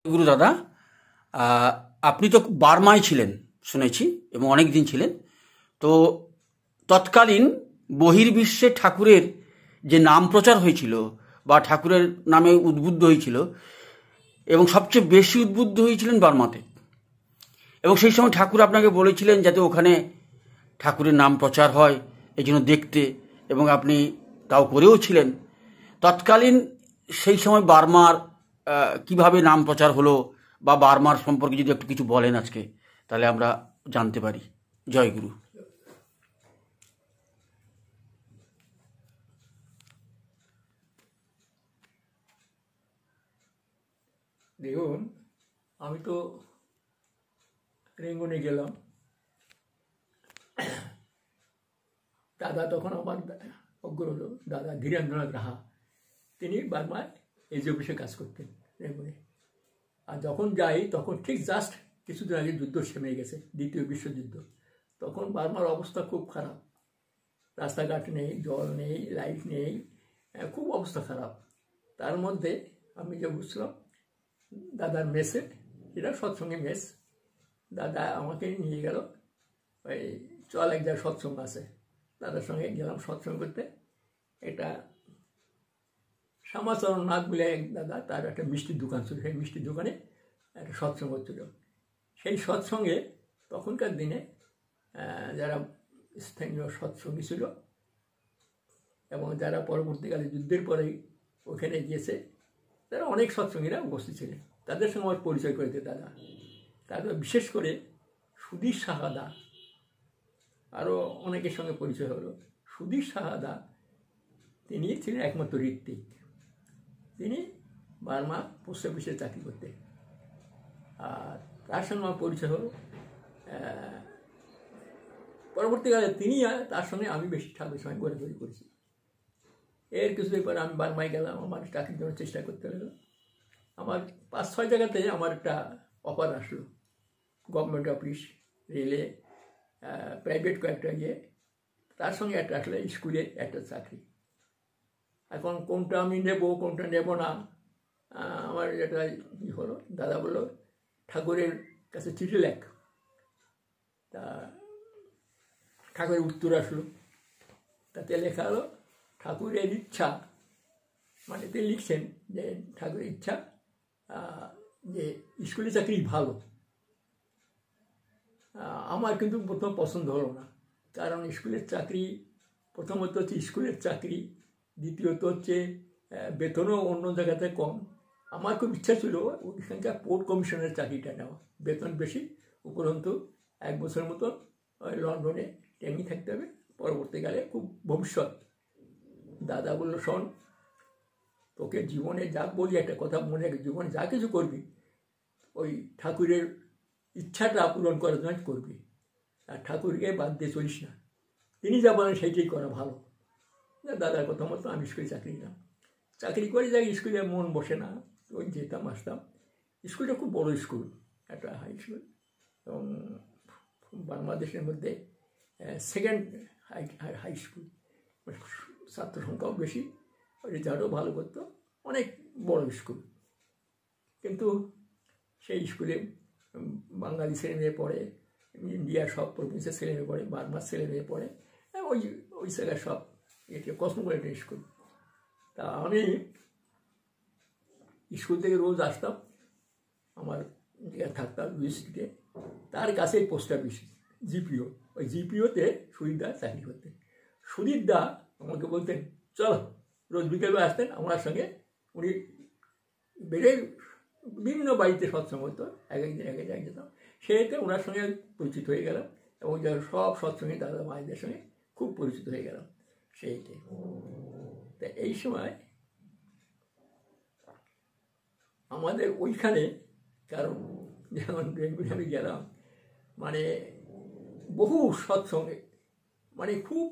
গুরু দাদা, আপনি তো বার্মায় ছিলেন শুনেছি এবং অনেক দিন ছিলেন। তো তৎকালীন বহির্বিশ্বে ঠাকুরের যে নাম প্রচার হয়েছিল বা ঠাকুরের নামে উদ্বুদ্ধ হয়েছিল এবং সবচেয়ে বেশি উদ্বুদ্ধ হয়েছিলেন বার্মাতে, এবং সেই সময় ঠাকুর আপনাকে বলেছিলেন যাতে ওখানে ঠাকুরের নাম প্রচার হয় এই জন্য দেখতে, এবং আপনি তাও করেও ছিলেন। তৎকালীন সেই সময় বার্মার কিভাবে নাম প্রচার হলো বা বার্মার সম্পর্কে যদি একটু কিছু বলেন আজকে, তাহলে আমরা জানতে পারি। জয় গুরু। দেখুন, আমি তো রেঙ্গুনে গেলাম। দাদা তখন আমার অগ্রজ দাদা ধীরেন্দ্রনাথ রাহা, তিনি বার্মায় এজি অফিসে কাজ করতেন রেঙ্গুনে। আর যখন যাই তখন ঠিক জাস্ট কিছুদিন আগে যুদ্ধ থেমে গেছে, দ্বিতীয় বিশ্বযুদ্ধ। তখন বার্মার অবস্থা খুব খারাপ, রাস্তাঘাট নেই, জল নেই, লাইট নেই, খুব অবস্থা খারাপ। তার মধ্যে আমি যে বুঝলাম দাদার মেসে, এটা সৎসঙ্গে মেস, দাদা আমাকে নিয়ে গেল, ওই চল এক জায়গায় সৎসঙ্গ আছে, দাদার সঙ্গে গেলাম সৎসঙ্গ করতে। এটা শ্যামাচরণ নাথ বলে এক দাদা, তার একটা মিষ্টির দোকান ছিল, সেই মিষ্টির দোকানে একটা সৎসঙ্গ হচ্ছিল। সেই সৎসঙ্গে তখনকার দিনে যারা স্থানীয় সৎসঙ্গী ছিল এবং যারা পরবর্তীকালে যুদ্ধের পরেই ওখানে গিয়েছে, তারা অনেক সৎসঙ্গীরা উপস্থিত ছিলেন। তাদের সঙ্গে আমার পরিচয় করে দিতে দাদা। তারপর বিশেষ করে সুধীর সাহাদা, আরও অনেকের সঙ্গে পরিচয় হলো। সুধীর সাহাদা তিনি ছিলেন একমাত্র ঋত্বিক, তিনি বার্মা পোস্ট অফিসে চাকরি করতেন। আর তার সঙ্গে আমার পরিচয় হলো। পরবর্তীকালে তিনি, তার সঙ্গে আমি বেশি ঠাকুরের সঙ্গে ঘোরাঘুরি করেছি। এর কিছুদিন পরে আমি বার্মায় গেলাম, আমার চাকরির জন্য চেষ্টা করতে লাগলো। আমার 5-6 জায়গাতে আমার একটা অফার আসলো, গভর্নমেন্ট অফিস, রেলে, প্রাইভেট কয়েকটা গিয়ে, তার সঙ্গে একটা আসলে স্কুলে একটা চাকরি। এখন কোনটা আমি নেব কোনটা নেব না, আমার এটা ই হলো। দাদা বললো ঠাকুরের কাছে চিঠি লেখ। তা ঠাকুরের উত্তর আসলো, তাতে লেখা হলো ঠাকুরের ইচ্ছা, মানে তিনি লিখছেন যে ঠাকুরের ইচ্ছা যে স্কুলে চাকরি ভালো। আমার কিন্তু প্রথম পছন্দ হলো না, কারণ স্কুলের চাকরি প্রথমত হচ্ছে স্কুলের চাকরি, দ্বিতীয়ত হচ্ছে বেতনও অন্য জায়গাতে কম। আমার খুব ইচ্ছা ছিল ওইখানকার পোর্ট কমিশনের চাকরিটা নেওয়া, বেতন বেশি, উপরন্তু 1 বছর মতো লন্ডনে ট্রেনিং থাকতে হবে, পরবর্তীকালে খুব ভবিষ্যৎ। দাদা বললো শোন, তোকে জীবনে যা বলি একটা কথা মনে রাখবি, জীবনে যা কিছু করবি ওই ঠাকুরের ইচ্ছাটা পূরণ করার জন্য করবি, আর ঠাকুরকে বাদ দিয়ে চলিস না। তিনি যা বলেন সেইটাই করা ভালো। দাদার কথা মতো আমি স্কুলে চাকরি নিলাম। চাকরি করে যাই, স্কুলে মন বসে না, ওই যেতাম আসতাম। স্কুলটা খুব বড় স্কুল, একটা হাই স্কুল, এবং বাংলাদেশের মধ্যে সেকেন্ড হাই স্কুল, ছাত্র সংখ্যাও বেশি, রেজাল্টও ভালো করতো, অনেক বড় স্কুল। কিন্তু সেই স্কুলে বাঙালি ছেলে মেয়ে পড়ে, ইন্ডিয়ার সব প্রভিন্সের ছেলে মেয়ে পড়ে, বার্মার ছেলে মেয়ে পড়ে, ওই জায়গায় সব এটা কসমোপলিটন স্কুল। তা আমি স্কুল থেকে রোজ আসতাম, আমার থাকতাম স্ট্রিটে, তার কাছেই পোস্ট অফিস, জিপিও, ওই জিপিওতে সুধীরদা চাকরি করতেন। সুধীরদা আমাকে বলতেন চলো, রোজ বিকেলে আসতেন আমার সঙ্গে। উনি বেড়ে বিভিন্ন বাড়িতে সৎসঙ্গ হতো, এক একদিন এক এক জায়গায় যেতাম, সেতে ওনার সঙ্গে পরিচিত হয়ে গেলাম, এবং যারা সব সৎসঙ্গে দাদা মায়েদের সঙ্গে খুব পরিচিত হয়ে গেলাম সেইতে। তা এই সময় আমাদের ওইখানে, কারণ যেমন রেঙ্গুনে আমি গেলাম, মানে বহু সৎসঙ্গে, মানে খুব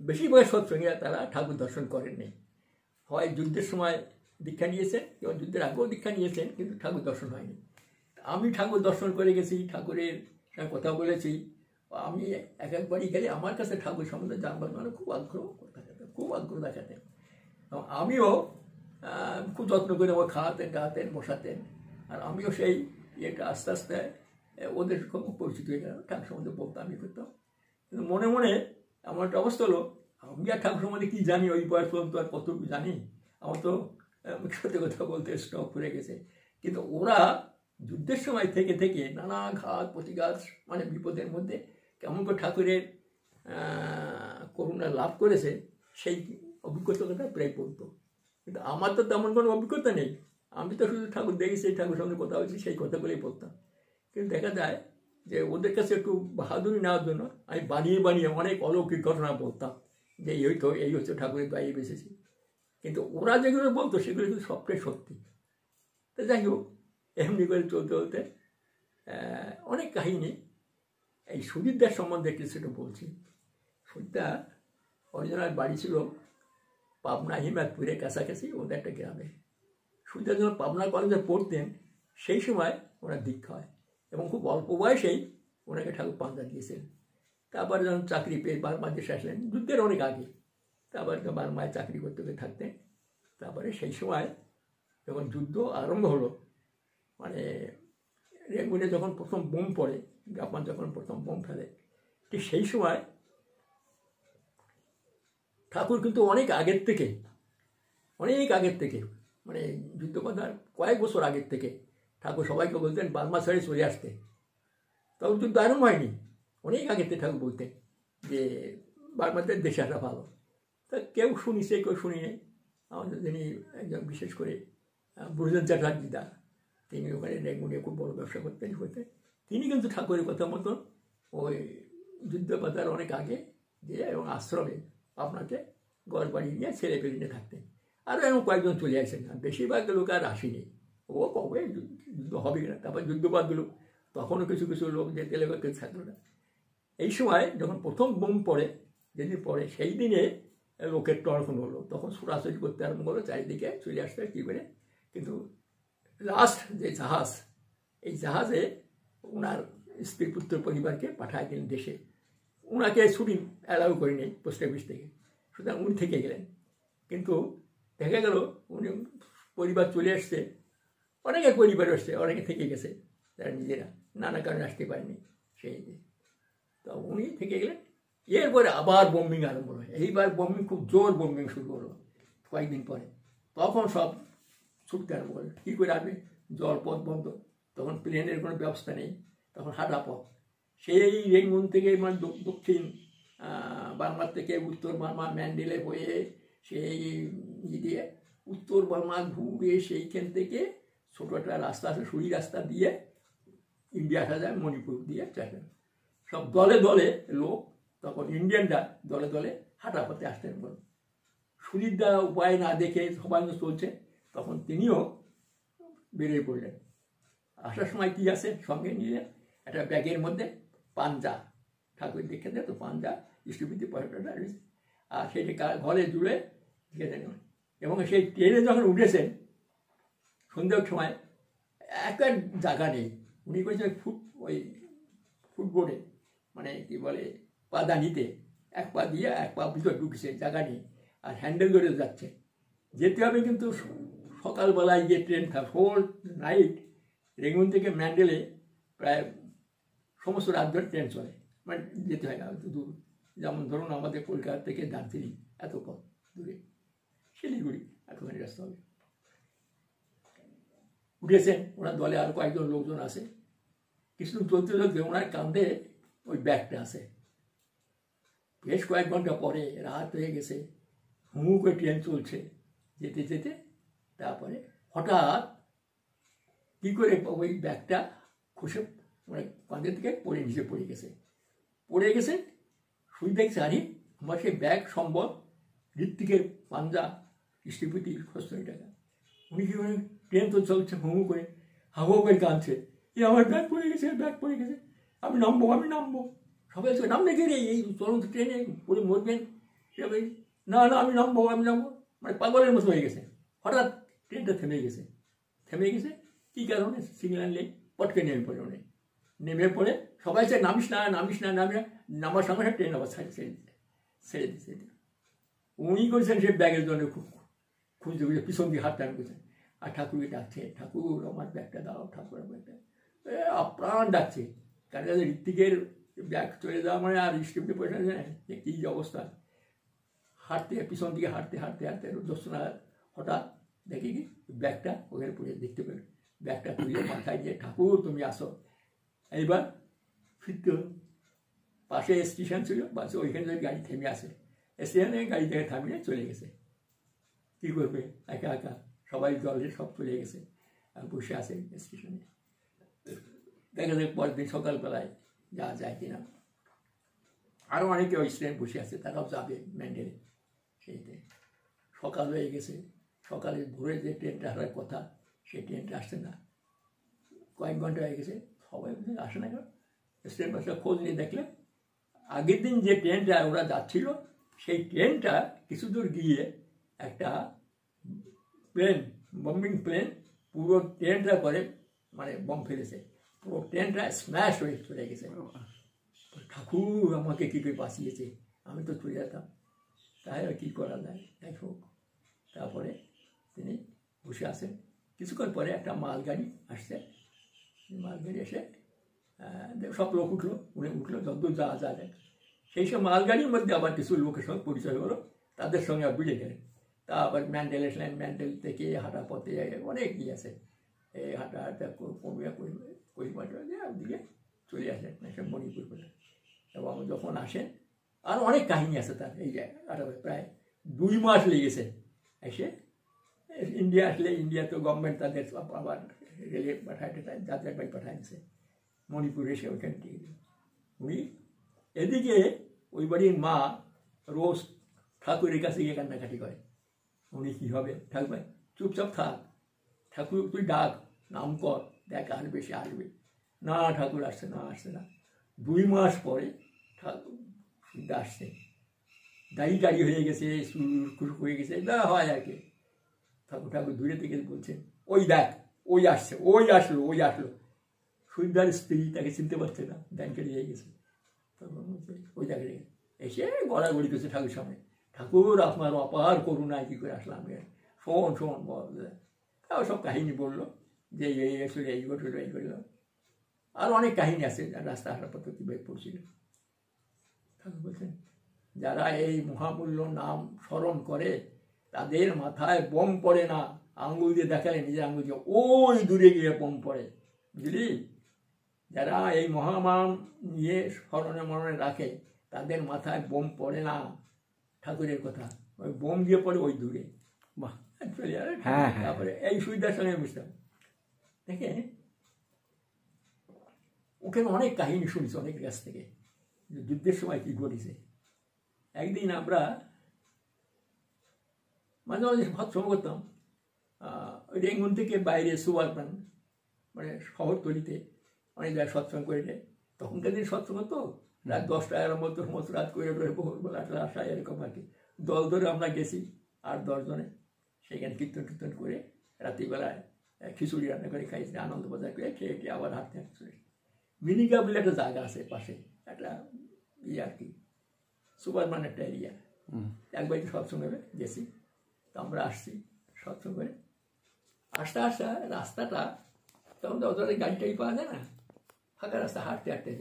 বেশিরভাগ সৎসঙ্গীরা তারা ঠাকুর দর্শন করেননি, হয় যুদ্ধের সময় দীক্ষা নিয়েছেন এবং যুদ্ধের আগেও দীক্ষা নিয়েছেন, কিন্তু ঠাকুর দর্শন হয়নি। আমি ঠাকুর দর্শন করে গেছি, ঠাকুরের সঙ্গে কথা বলেছি। আমি একবারই গেলে আমার কাছে ঠাকুর সম্বন্ধে জানবার মানে খুব আগ্রহ দেখাতেন, খুব আগ্রহ দেখাতেন। এবং আমিও খুব যত্ন করে আমার খাওয়াতেন টাওয়াতেন বসাতেন। আর আমিও সেই ইয়েটা আস্তে আস্তে ওদের খুব পরিচিত হয়ে গেলাম, ঠাকুর সম্বন্ধে বলতাম আমি করতাম। কিন্তু মনে মনে আমার একটা অবস্থা হলো, আমি আর ঠাকুর সম্বন্ধে কী জানি, ওই বয়স পর্যন্ত আর কতটুকু জানি। আমার তো সত্যি কথা বলতে স্টক করে গেছে। কিন্তু ওরা যুদ্ধের সময় থেকে থেকে নানা ঘাত প্রতিঘাত মানে বিপদের মধ্যে কেমন করে ঠাকুরের করুণা লাভ করেছে সেই অভিজ্ঞতাটা প্রায় বলতো। কিন্তু আমার তো তেমন কোনো অভিজ্ঞতা নেই, আমি তো শুধু ঠাকুর দেখেছি, ঠাকুর সঙ্গে কথা বলছি, সেই কথাগুলোই বলতাম। কিন্তু দেখা যায় যে ওদের কাছে একটু বাহাদুরি নেওয়ার জন্য আমি বানিয়ে বানিয়ে অনেক অলৌকিক ঘটনা বলতাম, যে এই হচ্ছে ঠাকুরের বাইরে বেসেছি। কিন্তু ওরা যেগুলো বলতো সেগুলো কিন্তু সবটাই সত্যি। তো যাই হোক, এমনি করে চলতে চলতে অনেক কাহিনী। এই সুজিতদার সম্বন্ধে কিছুটা বলছি। সুজিতদা অরিজিনাল বাড়ি ছিল পাবনা হিমায়তপুরের কাছাকাছি ওদের একটা গ্রামে। সুজিতদা যখন পাবনা কলেজে পড়তেন সেই সময় ওনার দীক্ষা হয়, এবং খুব অল্প বয়সেই ওনাকে ঠাকুর পাঞ্জা দিয়েছেন। তারপরে যখন চাকরি পেয়ে বার্মার দেশে আসলেন, যুদ্ধের অনেক আগে, তারপরে তো বার্মায় চাকরি করতে থাকতেন। তারপরে সেই সময় যখন যুদ্ধ আরম্ভ হলো, মানে রেঙ্গুনে যখন প্রথম বোম পড়ে, জাপান যখন প্রথম বোম ফেলে, ঠিক সেই সময় ঠাকুর কিন্তু অনেক আগের থেকে মানে যুদ্ধবাধার কয়েক বছর আগের থেকে ঠাকুর সবাইকে বলতেন বার্মা ছেড়ে চলে আসতে। তখন যুদ্ধ আরম্ভ হয়নি, অনেক আগের থেকে ঠাকুর বলতেন যে বার্মাতে দেশে আসা ভালো। তা কেউ শুনিছে কেউ শুনি নেই। আমাদের যিনি একজন বিশেষ করে বুড়িজন চ্যাটার্জিদা, তিনি ওখানে রেঙ্গুনে খুব বড় ব্যবসা করতেন। তিনি কিন্তু ঠাকুরের কথা মতন ওই যুদ্ধবাধার অনেক আগে দিয়ে এবং আশ্রমে আপনাকে ঘর বাড়ি নিয়ে ছেলে পেলে নিয়ে থাকতেন। আরও এমন কয়েকজন চলে আসেন, আর বেশিরভাগ লোক আর আসেনি। ও কবে যুদ্ধ হবে না, তারপর যুদ্ধপাত হলো, তখনও কিছু কিছু লোক যেতে লেগে কেউ থাকলো না। এই সময় যখন প্রথম বোম পড়ে, যেদিন পড়ে সেই দিনে লোকের টর্ফন হলো, তখন ছোটাছুটি করতে আরম্ভ করলো, চারিদিকে চলে আসতে কী করে। কিন্তু লাস্ট যে জাহাজ, এই জাহাজে ওনার স্ত্রী পুত্র পরিবারকে পাঠায় দিলেন দেশে। ওনাকে ছুটি অ্যালাউ করেনি পোস্ট অফিস থেকে, সুতরাং উনি থেকে গেলেন। কিন্তু দেখা গেল উনি পরিবার চলে আসছে, অনেকে পরিবার আসছে, অনেকে থেকে গেছে, তারা নিজেরা নানা কারণে আসতে পারেনি সেই। তো উনি থেকে গেলেন। এরপরে আবার বোম্বিং আরম্ভ হলো। এইবার বোম্বিং খুব জোর বোম্বিং শুরু হলো কয়েকদিন পরে। তখন সব ছুটতে আরম্ভ করলো। কী করে আসবে, জলপথ বন্ধ, তখন প্লেনের কোনো ব্যবস্থা নেই, তখন হাঁটা পথ। সেই রেঙ্গুন থেকে মানে দক্ষিণ বার্মার থেকে উত্তর বার্মা ম্যান্ডেলে হয়ে সেই দিয়ে উত্তর বার্মা ঘুরে সেইখান থেকে ছোটো একটা রাস্তা আছে, সুই রাস্তা দিয়ে ইন্ডিয়া আসা যায়, মণিপুর দিয়ে চাইবেন। সব দলে দলে লোক, তখন ইন্ডিয়ানরা দলে দলে হাঁটা পথে আসতেন। বল সুজিতদা উপায় না দেখে সবাই চলছে, তখন তিনিও বেরিয়ে পড়লেন। আসার সময় কী আছে সঙ্গে নিলেন, একটা ব্যাগের মধ্যে পাঞ্জা, ঠাকুর দেখে দেয় তো পাঞ্জা স্টুপিতে পয়সাটা, আর সেটা ঘরে জুড়ে দিয়ে দেন। এবং সেই ট্রেনে যখন উঠেছেন সন্ধ্যার সময় একটা জায়গা নেই, উনি করেছেন ওই ফুটবোর্ডে মানে কি বলে পাদানিতে এক পা দিয়ে এক পা ভিতরে ঢুকছে, জায়গা নেই, আর হ্যান্ডেল ধরে যাচ্ছে। যেতে হবে কিন্তু সকালবেলায় গিয়ে ট্রেন হোল নাইট রেঙ্গুন থেকে ম্যান্ডেলে প্রায় সমস্ত রাত ধরে ট্রেন চলে, মানে যেতে হয় না দূর। যেমন ধরুন আমাদের কলকাতা থেকে দার্জিলিং এত পথ দূরে, শিলিগুড়ি এতখানি রাস্তা হবে। উঠেছেন ওনার দলে আরও কয়েকজন লোকজন আছে। কিছুদিন চলতে চলতে ওনার কাঁধে ওই ব্যাগটা আছে। বেশ কয়েক ঘন্টা পরে রাত হয়ে গেছে, হুঁ করে ট্রেন চলছে, যেতে যেতে তারপরে হঠাৎ কী করে ওই ব্যাগটা খসে মানে কাঁধের থেকে পড়ে নিচে পড়ে গেছে। শুই দেখছে আরে আমার সেই ব্যাগ সম্ভব ঋত্বিকের পাঞ্জা স্ত্রীপতি 70 টাকা। উনি কী করে, ট্রেন তো চলছে হুঁ করে, হাওয়া করে কাঁদছে, আমার ব্যাগ পড়ে গেছে, আমি নামবো। সবাই নামলে গেলে এই চলন্ত ট্রেনে পড়ে মরবেন, না আমি নামবো, মানে পাগলের মতো হয়ে গেছে। হঠাৎ ট্রেনটা থেমে গেছে। কী কারণে সিগন্যাল নেই, পটকে নেমে পড়ে সবাই নামিস না, নামার সঙ্গে ট্রেন আবার ছেড়ে দিচ্ছে। উনি করেছেন সে ব্যাগের জন্য খুব খুঁজতে খুঁজে পিছন দিয়ে হাতটা আমি করছে, আর ঠাকুরকে ডাকছে, ঠাকুর আমার ব্যাগটা দাও, ঠাকুর আমার ব্যাগটা আপ্রাণ ডাকছে। কারণ ঋত্বিকের ব্যাগ চলে যাওয়া মানে আর স্টেপে পয়সা যায় যে কী অবস্থা। হাঁটতে পিছন দিকে হাঁটতে হাঁটতে হাঁটতে জ্যোৎস্না হঠাৎ দেখি কি ব্যাগটা ওখানে পড়ে দেখতে পেল, ব্যাগটা তুলে মাথায় দিয়ে ঠাকুর তুমি আসো। এইবার ফিরতে পাশে স্টেশন ছিল, বাসে ওইখানে গাড়ি থেমে আসে, স্টেশনে গাড়ি থেকে থামিয়ে চলে গেছে। কী করবে একা একা, সবাই দলের সব চলে গেছে আর বসে আছে স্টেশনে। দেখা যায় পরের দিন সকালবেলায় যাওয়া যায় কিনা, আরও অনেকে ওই স্টেশনে বসে আছে, তারাও যাবে ম্যান্ডেলে। সেইতে সকাল হয়ে গেছে, সকালে ভোরে যে ট্রেনটা আসার কথা সেই ট্রেনটা আসছে না, কয়েক ঘন্টা হয়ে গেছে, সবাই আসে না। কেন স্টেশন বাসটা খোঁজ নিয়ে দেখলে আগের দিন যে ট্রেনটা ওরা যাচ্ছিল সেই ট্রেনটা কিছু দূর গিয়ে একটা প্লেন, বম্বিং প্লেন পুরো ট্রেনটা করে মানে বম ফেলেছে, পুরো ট্রেনটা স্ম্যাশ হয়ে চলে গেছে। ঠাকুর আমাকে কী করে বাঁচিয়েছে, আমি তো চলে যেতাম, তাহলে কী করা যায়। যাই হোক, তারপরে তিনি বসে আসেন। কিছুক্ষণ পরে একটা মালগাড়ি আসছে, মালগাড়ি এসে সব লোক উঠলো, উনি উঠলো যতদূর যাওয়া যায়। সেই সব মালগাড়ির মধ্যে আবার কিছু লোকের সঙ্গে পরিচয় হলো, তাদের সঙ্গে বিড়ে গেলেন। তা আবার ম্যান্ডেল এসলেন, ম্যান্ডেল থেকে হাঁটা পথে অনেক ইয়ে আছে, এই হাঁটা হাঁটা কমিয়া ওদিকে চলে আসেন একটা মণিপুর বলে। এবং যখন আসেন আর অনেক কাহিনী আছে তার, এই জায়গাটা প্রায় 2 মাস লেগেছে এসে। ইন্ডিয়া আসলে ইন্ডিয়া তো গভর্নমেন্ট তাদের আবার রেলে পাঠায়, যাত্রার বাড়ি পাঠাইছে, মণিপুরে এসে ওইখান থেকে উনি এদিকে ওই বাড়ির মা রোজ ঠাকুরের কাছে গিয়ে কান্নাকাটি করে। উনি কী হবে, ঠাকুর ভাই চুপচাপ থাক, ঠাকুর তুই ডাক, নাম কর, দেখ আসবে, সে আসবে না। ঠাকুর আসছে না, আসছে না। 2 মাস পরে ঠাকুর আসছে, দাড়ি হয়ে গেছে, সুর হয়ে গেছে, না হয় আর কি। ঠাকুর দূরে থেকে বলছেন, ওই দেখ ওই আসছে, ওই আসলো, ওই আসলো। সুইদার স্ত্রী তাকে চিনতে পারছে না, ব্যাংকে হয়ে গেছে। তখন বলছে ওই জায়গায় এসে গড়াগড়ি করছে ঠাকুর সামনে, ঠাকুর আপনার অপার করুণায় কী করে আসলাম, শোন শোন বল। তাও সব কাহিনী বললো যে এই এসে এই ঘটল, এই করল। আর অনেক কাহিনী আছে, রাস্তা হাঁটার পথে কীভাবে পড়ছিল। ঠাকুর বলছেন, যারা এই মহামূল্য নাম স্মরণ করে তাদের মাথায় বোম পড়ে না। আঙ্গুল দিয়ে দেখালে, নিজের আঙ্গুল দিয়ে ওই দূরে গিয়ে বোম পড়ে, বুঝলি। যারা এই মহামান নিয়ে স্মরণে মরণে রাখে তাদের মাথায় বোম পড়ে না, ঠাকুরের কথা। ওই বোম দিয়ে পড়ে ওই দূরে। বাহ, চলে যাবে। তারপরে এই সুবিধার সঙ্গে বুঝতাম, দেখে ওখানে অনেক কাহিনী শুনছি অনেকের কাছ থেকে, যুদ্ধের সময় কী ঘটেছে। একদিন আমরা মাঝে মাঝে সৎসঙ্গ করতাম রেঙ্গুন থেকে বাইরে সুবারপান, মানে শহরতলিতে অনেক জায়গায় সৎসঙ্গ করে নেয়। তখনকার দিন সৎসঙ্গ তো রাত 10টার মতো সমস্ত রাত করে ভোরবেলা আসা এরকম আর কি। দল ধরে আমরা গেছি 8-10 জনে, সেখানে কীর্তন করে রাত্রিবেলায় খিচুড়ি রান্না করে খাইছি, আনন্দ বাজার করে খেয়ে খেয়ে আবার হাঁটতে হাঁটতে চলে। মিনিগা বলে একটা জায়গা আছে পাশে, একটা ইয়ে আর কি, সুপারম্যান একটা এরিয়া। একবারই সৎসঙ্গে গেছি, তো আমরা আসছি সৎসঙ্গ করে। আসতে আসতে রাস্তাটা তখন তো অত গাড়িটাই পাওয়া যায় না, ফাঁকা রাস্তা, হাঁটতে হাঁটতে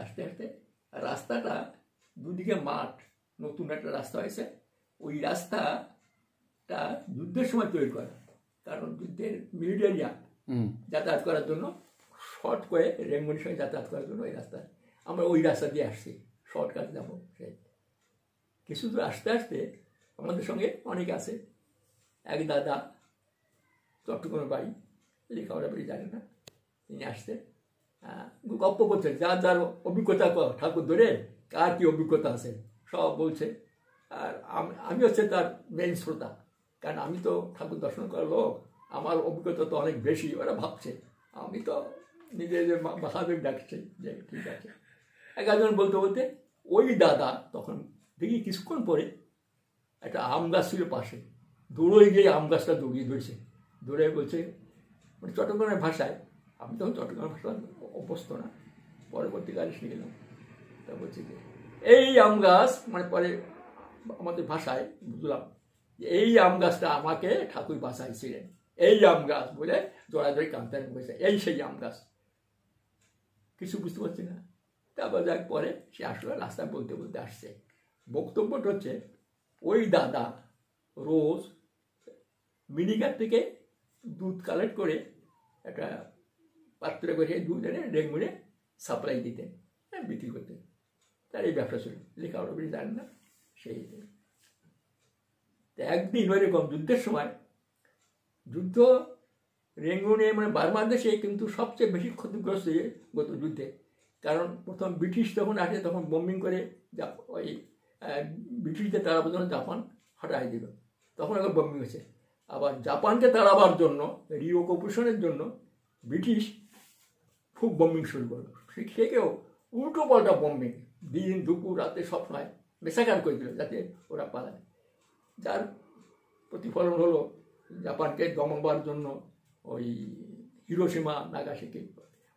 আস্তে আস্তে রাস্তাটা দুদিকে মাঠ, নতুন একটা রাস্তা হয়েছে। ওই রাস্তাটা যুদ্ধের সময় তৈরি করা, কারণ যুদ্ধের মিলিটারিয়া যাতায়াত করার জন্য শর্ট করে রেঙ্গুনের সঙ্গে যাতায়াত করার জন্য ওই রাস্তা, আমরা ওই রাস্তা দিয়ে আসছি, শর্টকাট যাবো। সেই কিছু দূর আসতে আসতে আমাদের সঙ্গে অনেকে আছে। এক দাদা, চট্টগ্রামের বাড়ি, লেখাপড়া বাড়ি জানেন না, তিনি আসতে গল্প করছেন, যার যার অভিজ্ঞতা ঠাকুর ধরে কার কী অভিজ্ঞতা আছে সব বলছে। আর আমি হচ্ছে তার মেন শ্রোতা, কারণ আমি তো ঠাকুর দর্শন করার লোক, আমার অভিজ্ঞতা তো অনেক বেশি। ওরা ভাবছে আমি তো নিজে বাহাদুর ডাকছে যে ঠিক আছে। একজন বলতে বলতে ওই দাদা তখন দেখি কিছুক্ষণ পরে একটা আম গাছ ছিল পাশে, দৌড়ে গিয়ে আম গাছটা দৌড়িয়ে ধরেছে, দৌড়ে বলছে, মানে চট্টগ্রামের ভাষায়, আমি তখন চট্টগ্রামের ভাষা অভ্যস্ত না, পরবর্তীকালে শিখে গেলাম। তা বলছে যে এই আম গাছ, মানে পরে আমাদের ভাষায় বুঝলাম যে এই আম গাছটা আমাকে ঠাকুর বাঁচাইছিলেন, এই আম গাছ বলে জড়াজড়ি কান্তার বসে, এই সেই আম গাছ। কিছু বুঝতে পারছি না। তারপর যাক পরে সে আসলে রাস্তায় বলতে বলতে আসছে। বক্তব্যটা হচ্ছে ওই দাদা রোজ মিনিকার থেকে দুধ কালেক্ট করে একটা পাত্রে করে দুধ এনে রেগুনে সাপ্লাই দিতেন, বিক্রি করতেন। তার এই ব্যবসা ছিল, লেখাপড়া বেশি জানেন না সেই। একদিন ওইরকম যুদ্ধের সময়, যুদ্ধ রেঙ্গুনে মানে বার্মার দেশে কিন্তু সবচেয়ে বেশি ক্ষতিগ্রস্ত গত যুদ্ধে। কারণ প্রথম ব্রিটিশ যখন আসে তখন বোম্বিং করে ওই ব্রিটিশদের তাড়াবার জন্য জাপান হটাই দিল, তখন একবার বোম্বিং হয়েছে। আবার জাপানকে তাড়াবার জন্য রিঅকুপেশনের জন্য ব্রিটিশ খুব বোম্বিং শুরু করলো। সেকেও উল্টো পাল্টা বোম্বিং, দিন দুপুর রাতে সব সময় মেসাকার করে দিল যাতে ওরা পালায়। যার প্রতিফলন হলো জাপানকে দমাবার জন্য ওই হিরোশিমা নাগাসাকি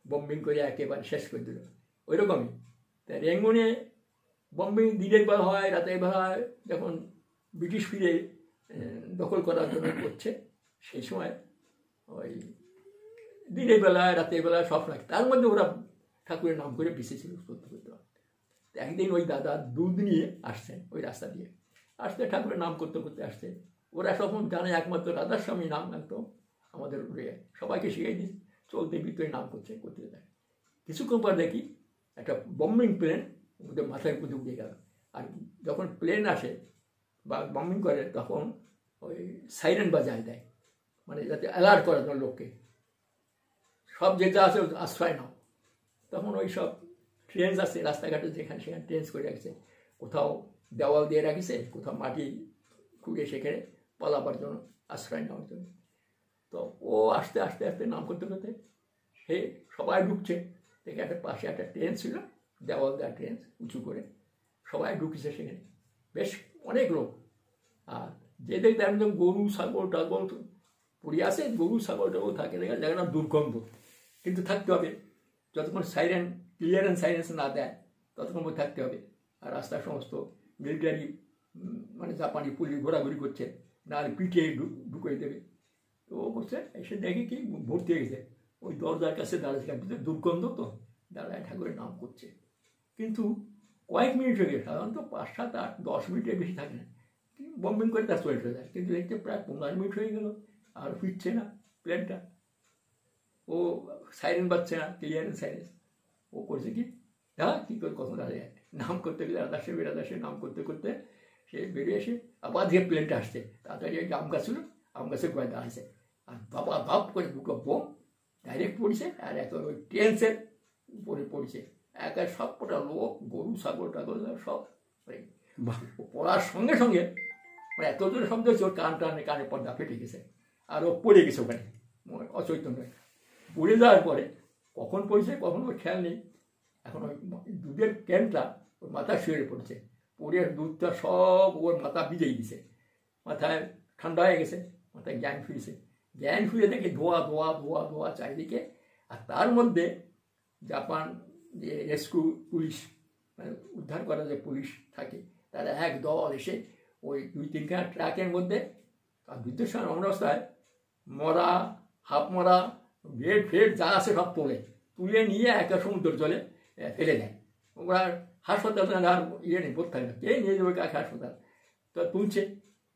বোম্বিং করে একেবারে শেষ করে দিল। ওই রকমই তা রেঙ্গুনে বোম্বিং দিনের বেলা হয়, রাতের বেলা হয়। যখন ব্রিটিশ ফিরে দখল করার জন্য করছে সেই সময় ওই দিনের বেলায় রাতের বেলায় সব সময় তার মধ্যে ওরা ঠাকুরের নাম করে পিছিয়েছিল করতে করতে। একদিন ওই দাদা দুধ নিয়ে আসছেন ওই রাস্তা দিয়ে, আসতে ঠাকুরের নাম করতে করতে আসছে। ওরা সব জানে একমাত্র রাধার স্বামী নাম একদম আমাদের সবাইকে শিখিয়ে দিয়েছে, চলতে ভিতরে নাম করছে করতে দেয়। কিছুক্ষণ পর দেখি একটা বম্বিং প্লেন ওদের মাথার উপরে উঠে গেল। আর যখন প্লেন আসে বা বম্বিং করে তখন ওই সাইরেন বাজায় দেয়, মানে যাতে অ্যালার্ট করার জন্য লোককে, সব যেটা আছে আশ্রয় নাও। তখন ওই সব ট্রেন আছে রাস্তাঘাটে, যেখানে সেখানে ট্রেন করে রাখছে, কোথাও দেওয়াল দিয়ে রাখিছে, কোথাও মাটি খুঁড়ে সেখানে পালাবার জন্য আশ্রয় নেওয়ার জন্য। তো ও আস্তে আস্তে আস্তে নাম করতে করতে সে সবাই ঢুকছে, দেখে একটা পাশে একটা ট্রেন ছিল, দেওয়াল দেওয়া ট্রেন উঁচু করে, সবাই ঢুকছে সেখানে, বেশ অনেক লোক। আর যে দেখতে আমি গরু ছাগল টাগল পড়ে আসে, গরু ছাগল টাগল থাকে, দেখা জায়গাটা দুর্গন্ধ, কিন্তু থাকতে হবে যতক্ষণ সাইরেন ক্লিয়ারেন্স সাইরেন্স না দেয় ততক্ষণ থাকতে হবে। আর রাস্তার সমস্ত মিলিটারি মানে জাপানি পুলিশ ঘোরাঘুরি করছে, না পিঠে ঢুকিয়ে দেবে। তো ও করছে, এসে দেখে কি ভর্তি হয়ে গেছে, ওই দরজার কাছে দাঁড়াচ্ছে, ভিতরে দুর্গন্ধ তো দাঁড়ায় ঠাকুরের নাম করছে। কিন্তু কয়েক মিনিট হয়ে গেছে, সাধারণত 5, 7, 8, 10 মিনিটের বেশি থাকে না, বম্বিং করে তার চলে যায়। কিন্তু দেখতে প্রায় 15 মিনিট হয়ে গেল, আর ফিরছে না প্লেনটা, ও সাইরেন বাজছে না, ক্লিয়ারেন্স সাইরেন্স। ও করছে কি, হ্যাঁ কী করে কখন দাঁড়িয়ে নাম করতে গেলে রাধাসে নাম করতে করতে সে বেরিয়ে এসে আবার যে প্লেনটা আসছে, তাড়াতাড়ি ওই আম গাছ ছিল, আম গাছের গোড়ায় দাঁড়াচ্ছে, আর বাবা বাপ করে দুটো বোম ডাইরেক্ট পড়ছে, আর এত ওই ট্রেন্সের উপরে পড়ছে, একা সব কটা লোক, গরু ছাগল টাগল সব পড়ার সঙ্গে সঙ্গে মানে এত জোরে শব্দ হচ্ছে, ওর কানে পর্দা ফেটে গেছে, আর ও পড়ে গেছে ওখানে অচৈতন্য। পড়ে যাওয়ার পরে কখন পড়েছে কখন ওর খেয়াল নেই। এখন ওই দুধের ক্যানটা ওর মাথা শুয়ে পড়ছে, পড়ে দুধটা সব ওর মাথা ভিজেই দিছে, মাথায় ঠান্ডা হয়ে গেছে, মাথায় জ্ঞান ফিরেছে। জ্ঞান ফিরে দেখে ধোয়া ধোয়া ধোয়া ধোয়া চারিদিকে। আর তার মধ্যে জাপান যে রেস্কিউ পুলিশ, মানে উদ্ধার করা যে পুলিশ থাকে, তারা এক দল এসে ওই 2-3খানা ট্রাকের মধ্যে যুদ্ধের সময় অবস্থায় মরা, হাফ মরা, বেড ফেড যা আছে সব তুলে নিয়ে একটা সমুদ্র জলে ফেলে দেয়। ওরা হাসপাতাল আর ইয়ে নেই, বোধ থাকে না, কে নিয়ে যাবে কাকে হাসপাতাল, তো তুলছে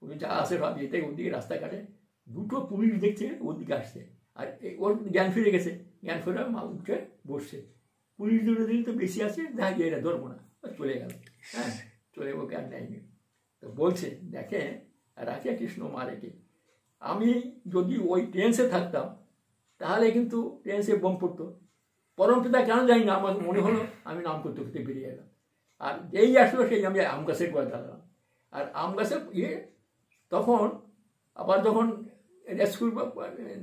ওই যা আছে সব যেতে ওদিকে রাস্তাঘাটে। দুটো পুলিশ দেখছে ওদিকে আসছে, আর ওর জ্ঞান ফিরে গেছে, জ্ঞান ফিরে উঠে বসছে। পুলিশ দুটো দিন তো বেশি আছে, যা গিয়ে এরা ধরবো না, চলে গেল। হ্যাঁ, চলে ওকে আর নেয়নি। তো বলছে দেখে রাখে কৃষ্ণ মারে কি, আমি যদি ওই ট্রেন্সে থাকতাম তাহলে কিন্তু ট্রেন্সে বোম পড়তো। পরম পিতা কেন জানি না, আমার মনে হলো আমি নাম করতে করতে বেরিয়ে এলাম, আর যেই আসলো সেই আমি আম গাছের গোড়ায় দাঁড়ালাম। আর আম গাছের তখন আবার যখন রেস্কিউ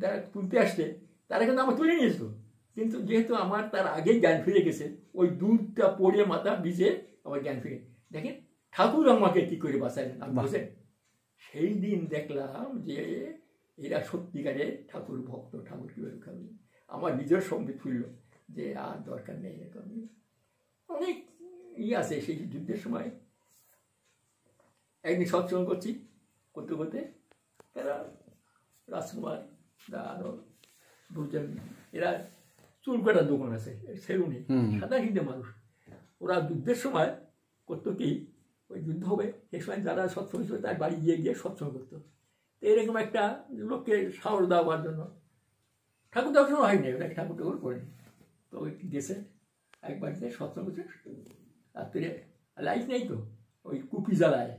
যারা তুলতে আসছে তারা কিন্তু আমার তুলে নিয়েছিল, কিন্তু যেহেতু আমার তার আগেই জ্ঞান ফিরে গেছে, ওই দুধটা পড়ে মাথা ভিজে আমার জ্ঞান ফিরে, দেখেন ঠাকুর আমাকে কি করে বাঁচালেন। আমি বসে সেই দিন দেখলাম যে এরা সত্যিকারে ঠাকুর ভক্ত, ঠাকুর কীভাবে খাবে। আমার নিজের সঙ্গে ফিরল যে আর দরকার নেই এরকম। অনেক আছে সেই যুদ্ধের সময়। একদিন সৎসঙ্গ করছি, করতে করতে এরা রাজকুমার আরো দুজন এরা চুল কাটার দোকান আছে সেলুনে, সাদা হিন্দে মানুষ। ওরা যুদ্ধের সময় করতো কি, ওই যুদ্ধ হবে সেই সময় যারা সৎসঙ্গ ছিল তার বাড়ি গিয়ে গিয়ে সৎসঙ্গ করতো। তো এরকম একটা লোককে সাহস দেওয়ার জন্য ঠাকুর দর্শন হয়নি, ওটা ঠাকুর ঠাকুর করেনি। তো ওই গেছে একবার যে সৎসঙ্গ করছে, রাত্রে লাইট নেই তো, ওই কুপি জ্বালায়,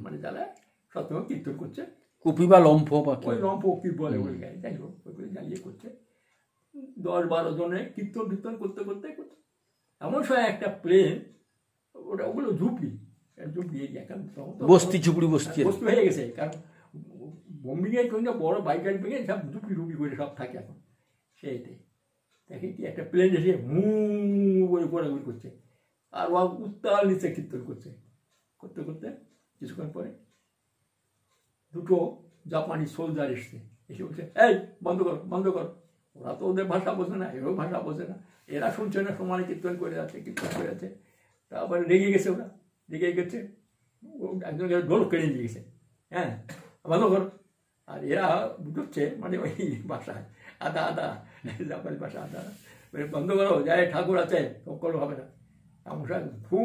মানে জ্বালায় সৎসঙ্গ কীর্তন করছে, কুপি বা লম্ফ বা ওই লম্ফ কি বলে ওই গায়ে, যাই হোক ওইগুলো জ্বালিয়ে করছে। 10-12 জনে কীর্তন টীর্তন করতে করতে করতে এমন সময় একটা প্লেন, ওটা ওগুলো ঝুপড়ি ঝুপড়ি এখন বস্তি ঝুপড়ি বস্তি বস্তি হয়ে গেছে, কারণ বোম্বিংয়ে কিন্তু বড় বাইক গাড়ি ভেঙে সব ঝুপড়ি রুপি করে সব থাকে এখন। সেইতে দেখে কি একটা প্লেন এসে হু করে ঘোরাঘুরি করছে, আর ও উত্তাল নিচে কীর্তন করছে। করতে করতে কিছুক্ষণ পরে দুটো জাপানি সোলজার এসছে, এসে বলছে এই বন্ধ কর বন্ধ কর। ওরা তো ওদের ভাষা বোঝে না, এরও ভাষা বোঝে না, এরা শুনছে না, সমানে কীর্তন করে যাচ্ছে কীর্তন করে যাচ্ছে। তারপরে রেগে গেছে, ওরা রেগে গেছে, একজন ঢোল কেড়ে নিয়ে গেছে, হ্যাঁ বন্ধ কর। আর এরা ঢুকছে মানে ওই ভাষায় আদা আদা, জাপানি ভাষা আদা, বন্ধ করো, যাই ঠাকুর আছে করো হবে না। এমন ফু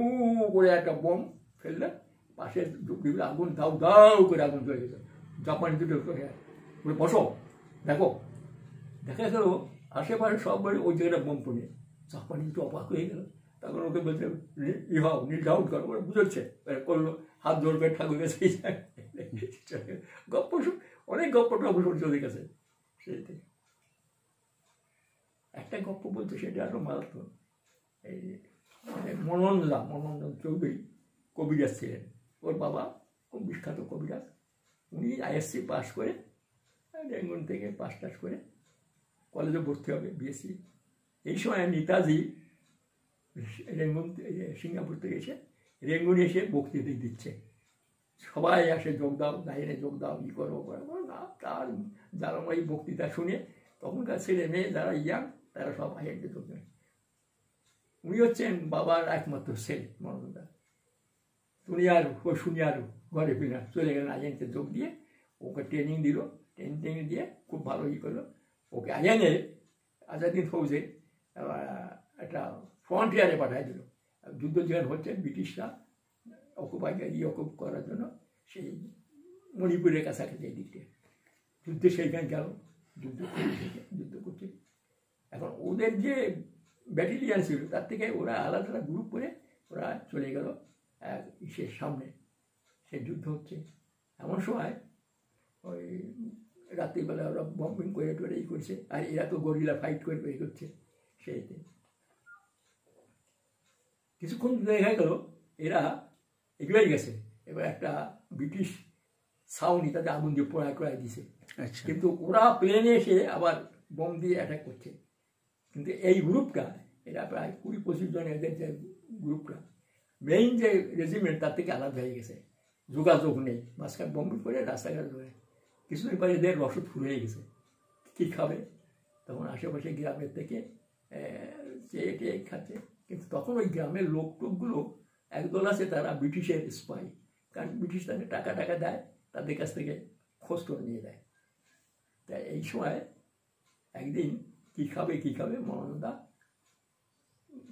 করে একটা বোম ফেললে পাশে ঝুপড়িগুলো আগুন দাউ দাউ করে আগুন চলে গেছে। জাপানি দুটো বলে বসো দেখো, দেখা গেল আশেপাশে সবাই ওই জায়গাটা বোম পড়ে। জাপানি একটু অবাক হয়ে গেল, তখন ওকে বলছে ইহাও নীল ডাউট করো, ওরা বুঝাচ্ছে, করলো হাত জোর করে ঠাকুর গেছে। গপ্প অনেক গপ্প টপ্প চলে গেছে। সেইটাই একটা গপ্প বলছে, সেটা আরো মারাত্মক। এই মনোরঞ্জন চৌধুরী কবিরাজ ছিলেন, ওর বাবা খুব বিখ্যাত কবিরাজ। উনি আইএসসি পাস করে, রেঙ্গুন থেকে পাস টাস করে কলেজে ভর্তি হবে বিএসসি। এই সময় নেতাজি রেঙ্গুন সিঙ্গাপুর থেকে এসে রেঙ্গুনে এসে বক্তৃতা দিচ্ছে, সবাই আসে যোগ দাও, লাইনে যোগ দাও, ই করো না। তার জ্বালাময়ী বক্তৃতা শুনে তখনকার ছেলে মেয়ে যারা ইয়াং তারা সব আইএনকে যোগ দেয়। উনি হচ্ছেন বাবার একমাত্র ছেলে মনোরঞ্জন। উনি আর শুনি আর ঘরে ফিরে চলে গেলেন আইএনকে যোগ দিয়ে, ওকে ট্রেনিং দিল, ট্রেনিং দিয়ে খুব ভালো ই করলো। ওকে আইএনএ আজাদিন ফৌজে একটা ফ্রন্টিয়ারে পাঠাই দিল। যুদ্ধ যেখানে হচ্ছে ব্রিটিশরা অকুপ করার জন্য, সেই মণিপুরের কাছাকাছি এই দিকটা যুদ্ধে সেইখানে গেল, যুদ্ধ করছে। এখন ওদের যে ব্যাটালিয়ান ছিল তার থেকে ওরা আলাদা আলাদা গ্রুপ করে ওরা চলে গেল সে সামনে, সে যুদ্ধ হচ্ছে। এমন সময় ওই রাত্রিবেলা ওরা বম্বিং করে টোরে ই করছে, আর এরা তো গরিলা ফাইট করে বের করছে। সেইতে কিছুক্ষণ দেখা গেল এরা এগিয়ে গেছে, এবার একটা ব্রিটিশ ছাউনি তাদের আগুন দিয়ে পোড়ায় দিছে। কিন্তু ওরা প্লেনে এসে আবার বোম দিয়ে অ্যাটাক করছে। কিন্তু এই গ্রুপটা, এরা প্রায় 20-25 জন, এদের যে গ্রুপটা মেইন যে রেজিমেন্ট তার থেকে আলাদা হয়ে গেছে, যোগাযোগ নেই। মাঝখানে বম্বিং করে রাস্তাঘাট ধরে কিছুদিন পরে এদের রসদ ফুল হয়ে গেছে, কী খাবে? তখন আশেপাশে গ্রামের থেকে চেয়ে টেয়ে খাচ্ছে। কিন্তু তখন ওই গ্রামের লোকগুলো একদল আছে, তারা ব্রিটিশের স্পাই, কারণ ব্রিটিশ তাদের টাকা দেয়, তাদের কাছ থেকে খোঁজ করে নিয়ে দেয়। তাই এই সময় একদিন কী খাবে মনোনন্দা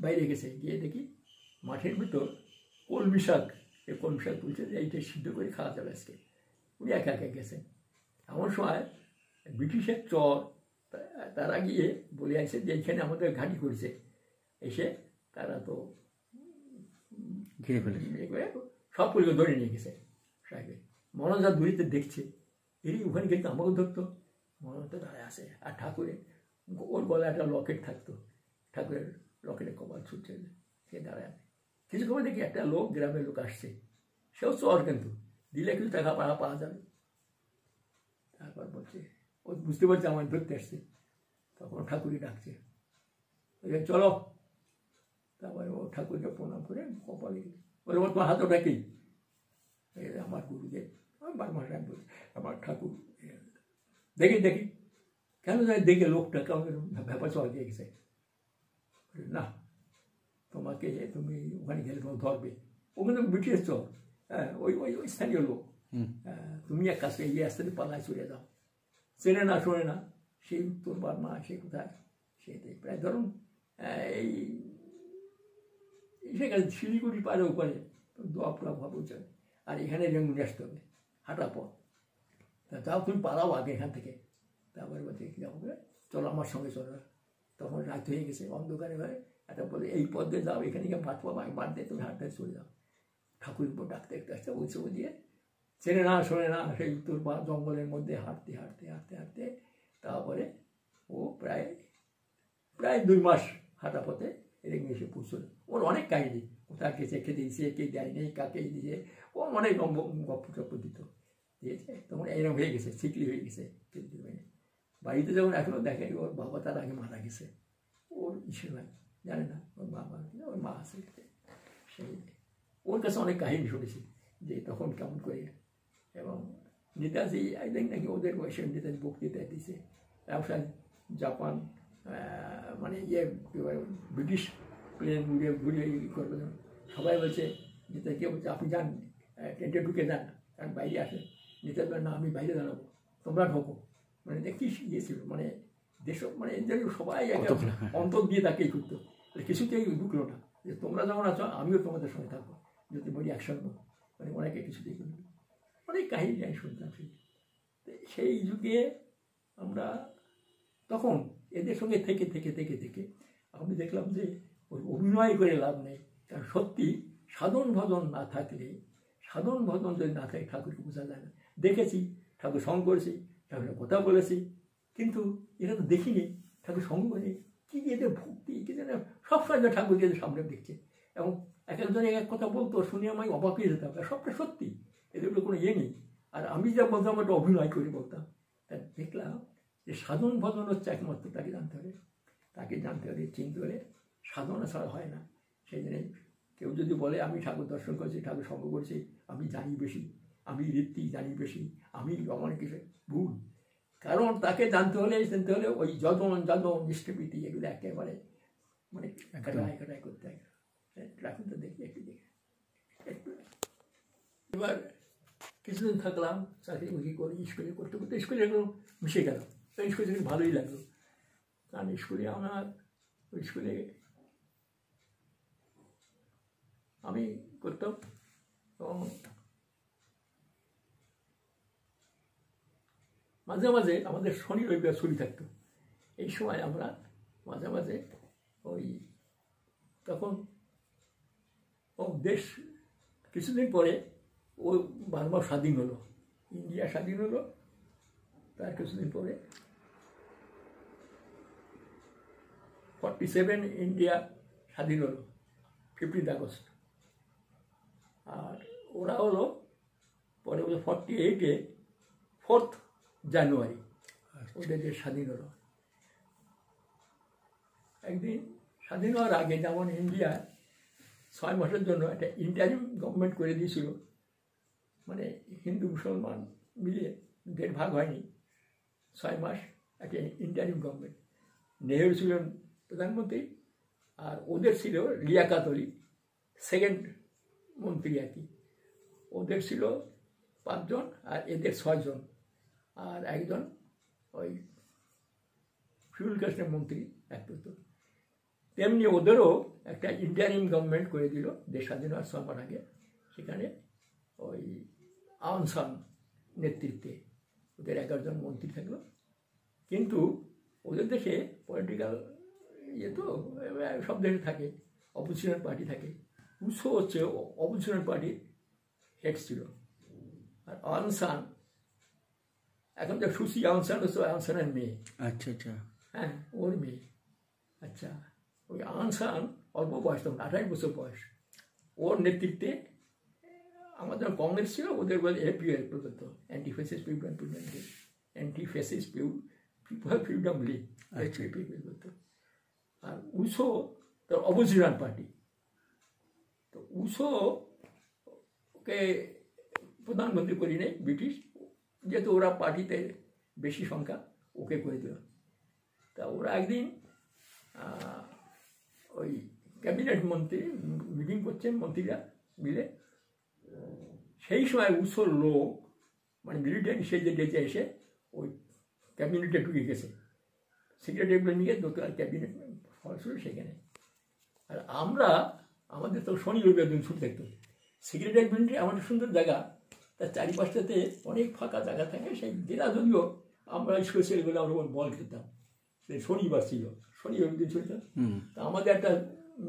বাইরে গেছে, গিয়ে দেখি মাঠের ভিতর কলমি শাক তুলছে যে এইটা সিদ্ধ করে খাওয়া যাবে আজকে। উনি একা গেছেন। এমন সময় ব্রিটিশের চর তারা গিয়ে বলে আসছে যে এইখানে আমাদের ঘাঁটি করেছে, এসে তারা তো ঘিরে ফেলে সব পরিবার ধরে নিয়ে গেছে। মনোনন্দা দূরিতে দেখছে, এই ওখানে কিন্তু আমাকে ধরতো। মনোনন্দা দাঁড়ায় আসে, আর ঠাকুরের ওর গলায় একটা লকেট থাকতো, ঠাকুরের লকেটের কপাল ছুটছে, সে দাঁড়ায় আছে। কিছু সময় দেখি একটা লোক, গ্রামের লোক আসছে, সেও চর, কিন্তু দিলে কিছু টাকা পাওয়া যাবে। তারপর বলছে, ও বুঝতে পারছে আমার ধরতে আসছে, তখন ঠাকুরই ডাকছে, চলো। তারপরে ও ঠাকুরকে প্রণাম করে কপালে বলে, তোমার হাত ওটা কি? আমার গুরুদেব, বারমাসায় বলছে আমার ঠাকুর। দেখি কেন দেখে লোকটা কেমন ব্যাপার চলা দিয়ে গেছে। না, তোমাকে তুমি ওখানে গেলে তোমার ধরবে। ও কিন্তু ব্রিটিশ চর, হ্যাঁ, ওই স্থানীয় লোক, তুমি এক কাজ করে এই রাস্তাতে পালায় চলে যাও, চেনে না শোনে না, সেই উত্তর বার্মা, সে কোথায়, সেটাই প্রায় ধরুন এই সেখানে শিলিগুড়ি পারে ওপারে দোয়াপুরা পৌঁছাবে, আর এখানে রেঙ্গুনে আসতে হবে, হাঁটা পথ। তাও তুমি পালাও আগে এখান থেকে, তারপরে বলছে কী যাবো, চলো আমার সঙ্গে চলো। তখন রাত হয়ে গেছে, অন্ধকারে ভাই একটা বলে এই পথ দিয়ে যাও, এখানে গিয়ে ভাত পাবো, আমি বাদ দিয়ে তুমি হাঁটতে চলে যাও। ঠাকুরের উপর ডাকতে একটু আসতে উৎসব দিয়ে চেনে না শোনে না, সেই উত্তর বা জঙ্গলের মধ্যে হাঁটতে হাঁটতে হাঁটতে হাঁটতে তারপরে ও প্রায় 2 মাস হাঁটা পথে রেঙ্গে এসে পৌঁছল। ওর অনেক কাহিনি, কোথায় কে চেখে দিয়েছে, কে দেয়নি, কাকে দিয়েছে, ও অনেক গপ্প টপ্প দিয়েছে। তখন এইরকম হয়ে গেছে, সিকলি হয়ে গেছে। বাড়িতে যখন এখনও দেখে ওর বাবা তার আগে মারা গেছে, ওর ইসের ভাই জানে না, ওর বাবা ওর মা আছে, সেই ওর কাছে অনেক কাহিনী শুনেছি যে তখন কেমন করে। এবং নেতাজি একদিন নাকি ওদের বয়সে নেতাজি বক্তৃতা দিয়েছে, ব্যবসায় জাপান মানে ব্রিটিশ প্লেন ঘুরে করবে, সবাই বলছে নেতাজি বলছে আপনি যান, টেন্টে ঢুকে যান, কারণ বাইরে আসে। নেতাজি না আমি বাইরে দাঁড়াবো, তোমরা ঢোকো। মানে দেখি ইয়ে ছিল, মানে দেশ মানে সবাই অন্তর দিয়ে তাকেই করতো, কিছুতেই ঢুকলো না যে তোমরা যখন আছো আমিও তোমাদের সঙ্গে থাকবো, যদি বলি একসঙ্গে, মানে অনেকে কিছুতেই করলো। অনেক কাহিনী আমি শুনতাম। সেই যুগে আমরা তখন এদের সঙ্গে থেকে থেকে থেকে থেকে আমি দেখলাম যে ওই অভিনয় করে লাভ নেই, কারণ সত্যি সাধন ভজন না থাকলে, সাধন ভজন যদি না থাকে ঠাকুরকে বোঝা যায় না। দেখেছি ঠাকুর সঙ্গ করেছি, ঠাকুরের কথা বলেছি, কিন্তু এরা তো দেখিনি ঠাকুর সঙ্গ করে কী এদের ভক্তি, কী যেন সবসময় ঠাকুরকে সামনে দেখছে। এবং এক একজন এক কথা বলতো, শুনে আমি অবাক হয়ে যেতাম, সবটা সত্যি, এদের কোনো ইয়ে নেই। আর আমি যা বলতাম একটা অভিনয় করে বলতাম। তা দেখলাম যে সাধন ভজন হচ্ছে একমাত্র তাকে জানতে হবে, তাকে জানতে হবে, চিনতে হলে সাধনা ছাড়া হয় না। সেই জন্যই কেউ যদি বলে আমি ঠাকুর দর্শন করেছি, ঠাকুর সঙ্গ করেছি, আমি জানি বেশি, আমি ঋত্বিক জানি বেশি, আমি আমার কিছু ভুল। কারণ তাকে জানতে হলে ওই যজন নিষ্ঠপ্রীতি এগুলো একেবারে মানে কাটাই করতে হয়। ঠাকুর তো দেখি একটু দেখে একটু। এবার কিছুদিন থাকলাম, চাকরি মুখি করি, স্কুলে করতে করতে স্কুলে এগুলো মিশে গেল। তো স্কুলে থেকে ভালোই লাগলো, কারণ স্কুলে আমার ওই স্কুলে আমি করতাম। এবং মাঝে মাঝে আমাদের শনি রবিবার ছুটি থাকতো, এই সময় আমরা মাঝে মাঝে ওই তখন ও দেশ কিছুদিন পরে ও বার্মা স্বাধীন হলো, ইন্ডিয়া স্বাধীন হলো। তার কিছুদিন পরে 47 ইন্ডিয়া স্বাধীন হলো, 15 আগস্ট। আর ওরা হলো পরে 48-এ 4 জানুয়ারি ওদের যে স্বাধীন হলো। একদিন স্বাধীন হওয়ার আগে যেমন ইন্ডিয়া 6 মাসের জন্য একটা ইন্টারিম গভর্নমেন্ট করে দিয়েছিল, মানে হিন্দু মুসলমান মিলিয়ে 1.5 ভাগ হয়নি, 6 মাস একটা ইন্টারিম গভর্নমেন্ট। নেহেরু ছিলেন প্রধানমন্ত্রী, আর ওদের ছিল লিয়াকত আলী সেকেন্ড মন্ত্রী আর কি। ওদের ছিল 5 জন আর এদের 6 জন, আর একজন ওই ফিউল কাস্টের মন্ত্রী একটু। তেমনি ওদেরও একটা ইন্টারিম গভর্নমেন্ট করে দিল দেশ স্বাধীন হওয়ার 6 মাস আগে। সেখানে ওই আউং সান নেতৃত্বে ওদের 11 জন মন্ত্রী থাকলো। কিন্তু ওদের দেশে পলিটিক্যাল ইয়ে তো সব দেশে থাকে, অপোজিশনাল পার্টি থাকে। উৎস হচ্ছে অপোজিশনাল পার্টির হেড ছিল। আর আউং সান, এখন যে সুসি আউং সান হচ্ছে আউং সানের মেয়ে। আচ্ছা আচ্ছা, হ্যাঁ ওর মেয়ে। আচ্ছা, ওই আউং সান অল্প বয়স, তখন 28 বছর বয়স। ওর নেতৃত্বে আমাদের কংগ্রেস ছিল, ওদের বলে এপিএল প্রদত্ত, anti fascist people freedom league, প্রদত্ত। আর উসো তার অপোজিশনাল পার্টি। তো উসো ওকে প্রধানমন্ত্রী করি নেই ব্রিটিশ, যেহেতু ওরা পার্টিতে বেশি সংখ্যা, ওকে করে দিল। তা ওরা একদিন ওই ক্যাবিনেট মন্ত্রী মিটিং করছেন, মন্ত্রীরা মিলে। সেই সময় উৎসর লোক মানে মিলিটারি সেজে ডেকে এসে ওই ক্যাবিনেটে ঢুকে গেছে, সেক্রেটারি নিয়ে দোতলার ক্যাবিনেট ফলস্বরূপ সেখানে। আর আমরা আমাদের তো শনি রবিবার দিন ছুটি থাকতো, সেক্রেটারি বিল্ডিং আমাদের সুন্দর জায়গা, তার চারিপাশটাতে অনেক ফাঁকা জায়গা থাকে, সেই জেলা যদিও আমরা স্কুল ছেলেগুলো আমরা বল খেলতাম, শনিবার ছিল, শনিবার দিন ছুটি। তা আমাদের একটা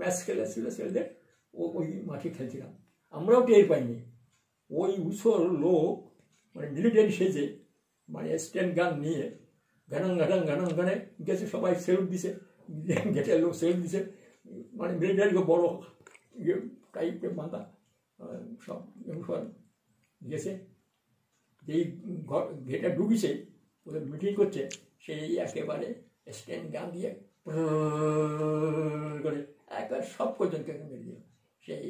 ম্যাচ খেলা ছিল ছেলেদের, ওই মাঠে খেলছিলাম, আমরাও টের পাইনি। ওই উৎসর লোক মানে মিলিটারি সেজে মানে স্ট্যান্ড গান নিয়ে ঘানাং ঘাটাং ঘানাং ঘানে গেছে, সবাই সেলুট দিছে, গেটের লোক সেলুট দিছে, মানে মিলিটারি বড় টাইপের বাঁধা সব ইউনিফর্ম গেছে। যেই গেটে ঢুকিছে ওদের মিটিং করছে, সেই একেবারে স্ট্যান্ড গান দিয়ে করে একবার সব পর্যন্ত মেরে দিল। সেই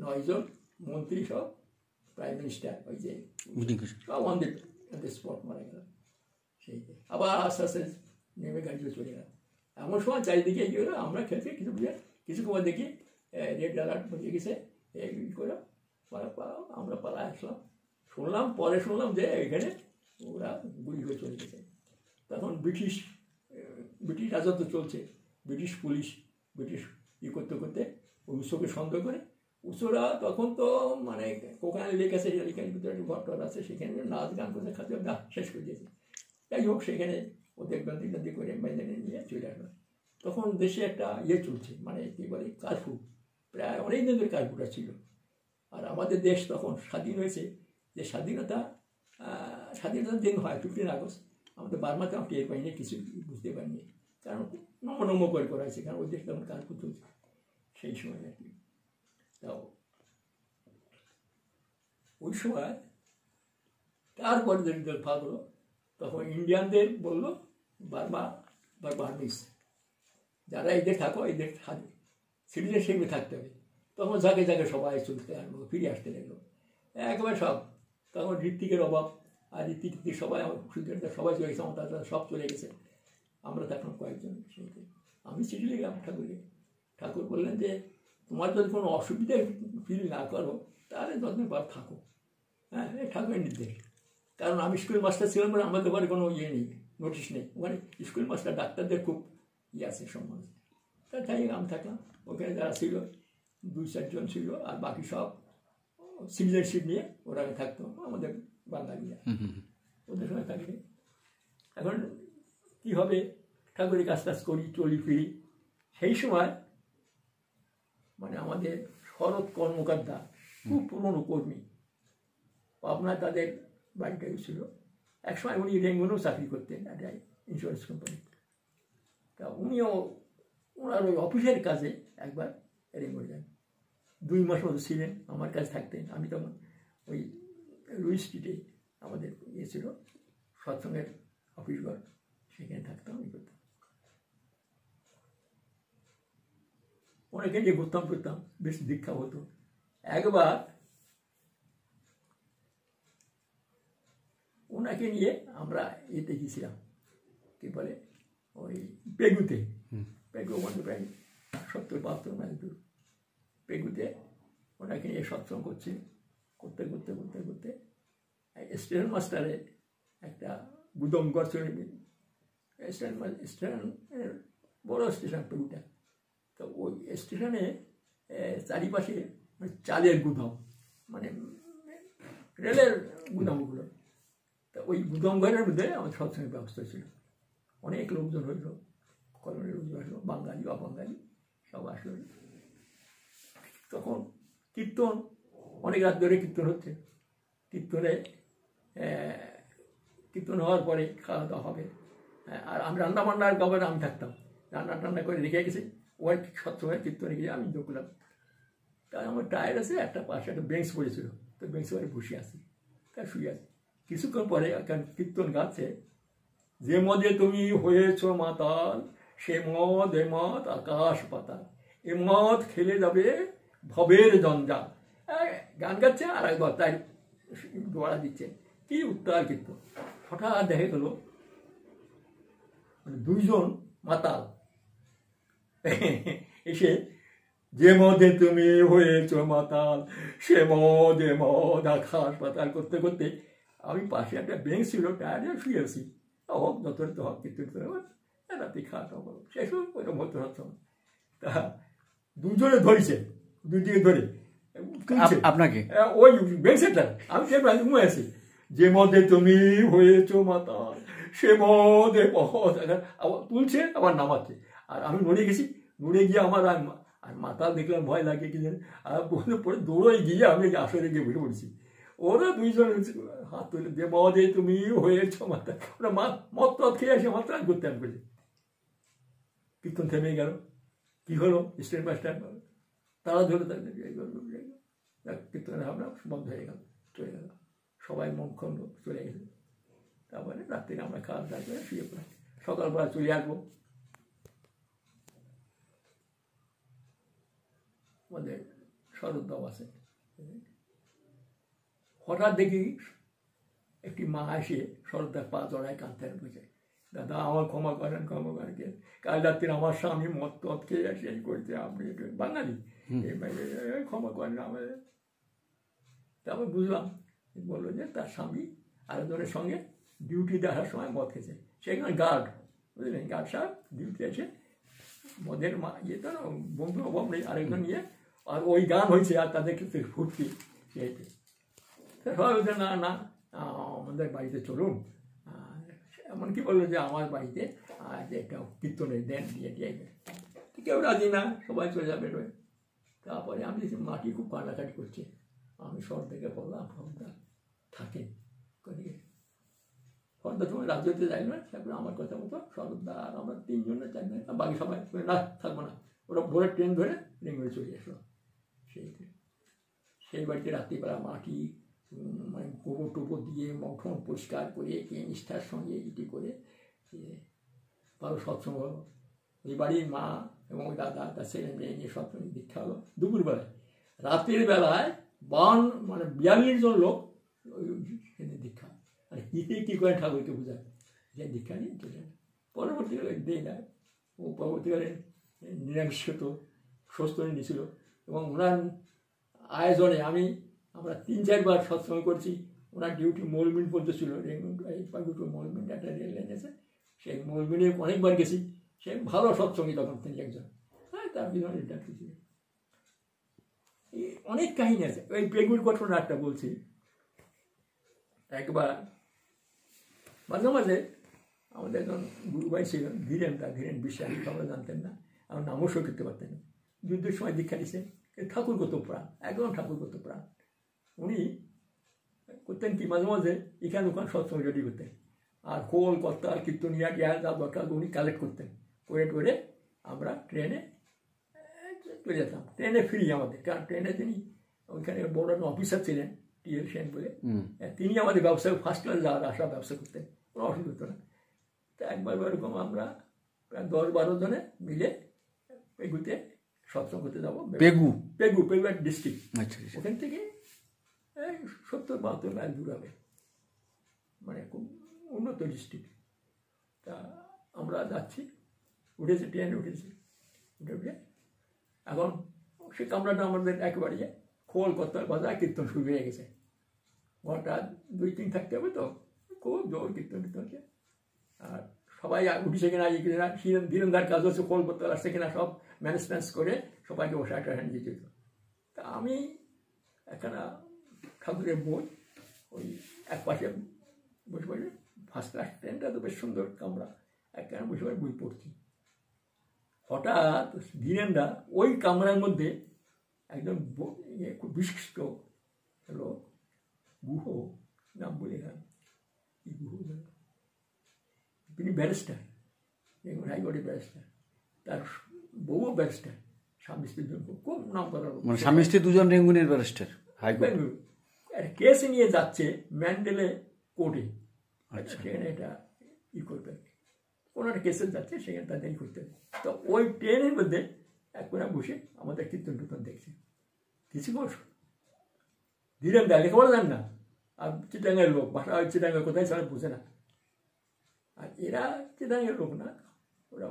9 জন মন্ত্রী সব প্রাইম মিনিস্টার ওই যে সব অন দি স্পট মারা গেল। সেই আবার আস্তে আস্তে নেমে গাড়িতে চলে গেল। এমন সময় চারিদিকে এগিয়ে গেলো, আমরা খেলছি কিছু সময় দেখি রেড অ্যালার্ট হয়ে গেছে, এই করে আমরা পালায় আসলাম। পরে শুনলাম যে এখানে ওরা গুলি করে চলে গেছে। তখন ব্রিটিশ রাজত্ব চলছে, ব্রিটিশ পুলিশ ব্রিটিশ করতে করতে উৎসবকে সন্দেহ করে। উৎসরা তখন তো মানে কোকান লেক আছে, লেকের ভিতরে একটু ঘর আছে, সেখানে নাচ গান করে খাতে শেষ করে দিয়েছে। যাই হোক সেখানে ওদের গান্ধী করে মেদিনে নিয়ে চলে আসলো। তখন দেশে একটা চলছে, মানে কী বলে কারফিউ, প্রায় অনেক দিন ধরে কারফিউটা ছিল। আর আমাদের দেশ তখন স্বাধীন হয়েছে, যে স্বাধীনতার দিন হয় 15 আগস্ট, আমাদের বার্মাতে আমি টের পাইনি, কিছু বুঝতে পারিনি, কারণ নম করে করা হয়েছে, কারণ ওই দেশ তখন কারফিউ চলছে সেই সময় আর কি। তাও ওই সময় তারপরে যদি ভাগ হলো, তখন ইন্ডিয়ানদের বললো বার্মা বা বার্মিস, যারা এদের থাকো এদের সিটিজেনশিপে থাকতে হবে। তখন জাগে জাগে সবাই চলতে আরম্ভ, ফিরে আসতে লাগলো একেবারে সব। তখন ঋত্বিকের অভাব, আর ঋত্বিক সবাই আমার সবাই চলে গেছে, আমার দাদা সব চলে গেছে, আমরা থাকলাম কয়েকজন। সেইতে আমি চিঠি লিখলাম ঠাকুরকে। ঠাকুর বললেন যে তোমার যদি কোনো অসুবিধা ফিল না করো তাহলে যতদিন পার থাকো। হ্যাঁ, এই ঠাকুরের নির্দেশ। কারণ আমি স্কুল মাস্টার ছিলাম বলে আমাদের ঘরে কোনো নেই, নোটিশ নেই। ওখানে স্কুল মাস্টার ডাক্তারদের খুব আছে, সম্মান আছে। তা তাই আমি থাকলাম। ওখানে যারা ছিল 2-4 জন ছিল, আর বাকি সব সিটিজেনশিপ নিয়ে ওরা থাকতো, আমাদের বাঙালিরা ওদের সঙ্গে থাকলে। এখন কী হবে, ঠাকুরের কাজ টাজ করি, চলি ফিরি। সেই সময় মানে আমাদের শরৎ কর্মকর্তা খুব পুরনো কর্মী, পাবনায় তাদের বাড়িটা ছিল। একসময় উনি রেঙ্গুনেও চাকরি করতেন একটা ইন্স্যুরেন্স কোম্পানি। তা উনিও ওনার ওই অফিসের কাজে একবার রেঙ্গুনে যান, 2 মাস মতো ছিলেন, আমার কাছে থাকতেন। আমি তখন ওই লুই স্ট্রিটে আমাদের ছিল সৎসঙ্গের অফিস ঘর, সেখানে থাকতাম, করতাম। অনেকে নিয়ে ঘুরতাম ফিরতাম, বেশ দীক্ষা হতো। একবার ওনাকে নিয়ে আমরা এতে গিয়েছিলাম, কি বলে ওই পেগুতে, মানে প্রায় 70-72 মাইল দূর। পেগুতে ওনাকে নিয়ে সৎসঙ্গ করছি, করতে স্টেশন মাস্টারের একটা গুদমঘর চলে, স্টেশনের বড় স্টেশন পেগুটা। তো ওই স্টেশনে চারিপাশে চালের গুদাম, মানে রেলের গুদামগুলো। তা ওই গুদাম ঘরের মধ্যে আমাদের সৎসঙ্গের ব্যবস্থা ছিল। অনেক লোকজন হইল, কলোনির লোকজন আসলো, বাঙালি অবাঙালি সব আসলো। তখন কীর্তন, অনেক রাত ধরে কীর্তন হচ্ছে। কীর্তন হওয়ার পরে খাওয়া দাওয়া হবে। আর আমি রান্না বান্নার ব্যাপারে আমি থাকতাম, রান্না করে রেখে গেছি। ওই সবসময় কীর্তনে গিয়ে আমি ঢুকলাম। তাই আমার টায়ার আছে, একটা পাশে একটা বেঞ্চ পড়েছিল, তো বেঞ্চ পরে বসে আছি, তাই শুয়ে আছি। কিছুক্ষণ পরে কীর্তন গাচ্ছে, যে মদে তুমি হয়েছ মাতাল, সে মদ এ মদ আকাশ পাতাল, এ মদ খেলে যাবে ভবের জঞ্জাল। গান গাচ্ছে আর একবার তাই দোয়ারা দিচ্ছে, কি উত্তাল কীর্তন। হঠাৎ দেখা গেল 2 জন মাতাল এসে যে মদে তুমি হয়েছ মাতাল সে মদে মদ হাসপাতাল করতে করতে আমি পাশে একটা বেঞ্চ ছিল টায়ারে শুয়ে আছি হক যতটা তো হক কিন্তু রাতে খাওয়া দাওয়া শেষ ওইরকম হতে হতো তা দুজনে ধরেছে দুদিকে ধরে আপনাকে ওই বেঞ্চেটা আমি সে ঘুমিয়ে আছি যে মদে তুমি হয়েছ মাতাল সে মদে মদ আবার তুলছে আবার নামাচ্ছে আর আমি নড়ে গেছি নড়ে গিয়ে আমার আর মাতাল দেখলাম ভয় লাগে কি জানি আর পরে দৌড়ে গিয়ে আমি আসরে গিয়ে বসে পড়েছি ওরা দুইজন হাত তুলে যে মদে তুমি হয়েছ মাতাল ওরা মদ টদ খেয়ে আসে মাতাল করতে আমি বলি কীর্তন থেমে গেল কি হলো স্টেট বাই স্টেট তারা ধরে কীর্তনের ভাবনা বন্ধ হয়ে গেল চলে গেল সবাই মন খন্ড চলে গেল তারপরে রাত্রে আমরা খাওয়া দাওয়া করে শুয়ে পড়ি সকালবেলা চলে আসবো আমাদের শরৎদাও আছে হঠাৎ দেখি একটি মা এসে শরৎদার পা জড়ায় কাঁদতে বুঝে দাদা আমার ক্ষমা করেন কাল রাত্রে আমার স্বামী মদ টদ খেয়ে আসে এই করতে আপনি বাঙালি ক্ষমা করেন আমাদের তারপর বুঝলাম বললো যে তার স্বামী আরেকজনের সঙ্গে ডিউটিতে আসার সময় মদ খেয়েছে সেখানে গার্ড বুঝলেন গার্ড সাহেব ডিউটি আছে মদের ইয়েটা বন্ধু অভাব নেই আরেকজন নিয়ে আর ওই গান হয়েছে আর তাদের ক্ষেত্রে ফুটকি সেইতে সবাই বলছে না না আমাদের বাড়িতে চলুন এমনকি বললো যে আমার বাড়িতে একটা কীর্তনের দেন দিয়ে দিয়ে কেউ রাজি না সবাই চলে যাবে রয়ে তারপরে আমি দেখছি মাটি খুব কাটাকাটি করছে আমি শহর থেকে বললাম সর্দা থাকেন সর্দার সময় রাজ্যতে যাই না তারপরে আমার কথা মতো সর্দা আর আমরা তিনজনে চারজন বাকি সবাই না থাকবো না ওরা ভোরের ট্রেন ধরে রেঙ্গুলে চলে আসলো সেই বাড়িতে রাত্রিবেলা মাটি মানে গোবর টোবর দিয়ে মঠন পরিষ্কার করে নিষ্ঠার সঙ্গে ইটি করে ভালো সৎসঙ্গ হলো ওই বাড়ির মা এবং ওই দাদা তার ছেলে মেয়ে নিয়ে সৎসঙ্গে দীক্ষা হলো দুপুরবেলায় রাতের বেলায় 42 জন লোক ওই দীক্ষা আর কী করে ঠাকুরকে বোঝায় যে দীক্ষা নিয়ে চলে যায় পরবর্তীকালে দেয় না ও পরবর্তীকালে নিরামিষ তো সুস্থ নিয়েছিল এবং ওনার আয়োজনে আমরা 3-4 বার সৎসঙ্গ করছি ওনার ডিউটি মৌলমিন পর্যন্ত ছিল মৌলমিন একটা রেল লাইন আছে সেই মৌলমিনে অনেকবার গেছি সে ভালো সৎসঙ্গী তখন তিনি একজন হ্যাঁ তার পিছনে ডাক্তার ছিলেন অনেক কাহিনী আছে ওই পেগুর ঘটনা একটা বলছি একবার মাঝে মাঝে আমাদের একজন গুরুভাই ছিলেন ধীরেন বিশ্বাস আমরা জানতেন না আমার নামও সই করতে পারতেন না যুদ্ধের সময় দীক্ষা দিয়েছেন ঠাকুরগত প্রাণ একদম ঠাকুরগত প্রাণ উনি করতেন কি মাঝে মাঝে এখানে ওখানে সৎসঙ্গ রেডি করতেন আর খোল কর্তা কীর্তনিয়া যা দরকার উনি কালেক্ট করতেন করে আমরা ট্রেনে চলে যেতাম ট্রেনে ফ্রি আমাদের কারণ ট্রেনে তিনি ওইখানে বড় একটা অফিসার ছিলেন টিএল সেন বলে তিনি আমাদের ব্যবসায় ফার্স্ট ক্লাস যাওয়ার আসা ব্যবসা করতেন কোনো অসুবিধা হতো না তা একবার এরকম আমরা প্রায় 10-12 জনে মিলে পেগুতে সৎসঙ্গ করতে যাবো পেগু একটা ডিস্ট্রিক্ট ওখান থেকে 70-72 মাইল দূর হবে মানে খুব উন্নত ডিস্ট্রিক্ট তা আমরা যাচ্ছি উঠেছি ট্রেনে উঠে এখন সে কামরাটা আমাদের একেবারে খোল কর্তার বাজা কীর্তন শুরু হয়ে গেছে ঘন্টা 2-3 থাকতে হবে তো খুব জোর কীর্তন হচ্ছে আর সবাই উঠেছে কিনা ধীরেন্দার কাজ হচ্ছে খোল করতে আসছে কিনা সব ম্যানেজ করে সবাইকে বসে একটা হ্যান্ড দিয়ে যেত তা আমি একখানা ঠাকুরের বই ওই এক পাশে বসে বসে ফার্স্ট ক্লাস ট্রেনটা তো বেশ সুন্দর কামরা একখানা বসে বই পড়ছি হঠাৎ ধীরেন্দা ওই কামরার মধ্যে একজন খুব বিশিষ্ট লোক গুহ নাম বলে গেলাম কি গুহ তিনি ব্যারিস্টার হাইকোর্টের ব্যারিস্টার তার বউ ব্যারিস্টার স্বামী স্ত্রী খুব নাম করা স্বামী স্ত্রী দুজন রেঙ্গুনের ব্যারিস্টার হাইকোর্ট কেস নিয়ে যাচ্ছে ম্যান্ডেলে কোর্টে সেখানে এটা করবে কোনো একটা কেসে যাচ্ছে সেখানে তাদের করতে হবে তো ওই ট্রেনের মধ্যে এক করে বসে আমাদের কীর্তন টীর্তন দেখছে কিছু বস ধীরেন দা লেখাপড়া জান না আর চিটাঙ্গের লোক ভাষা ওই চিটাঙ্গের কোথায় ছাড়া বুঝে না আর এরা চিটাঙ্গের লোক না ওরা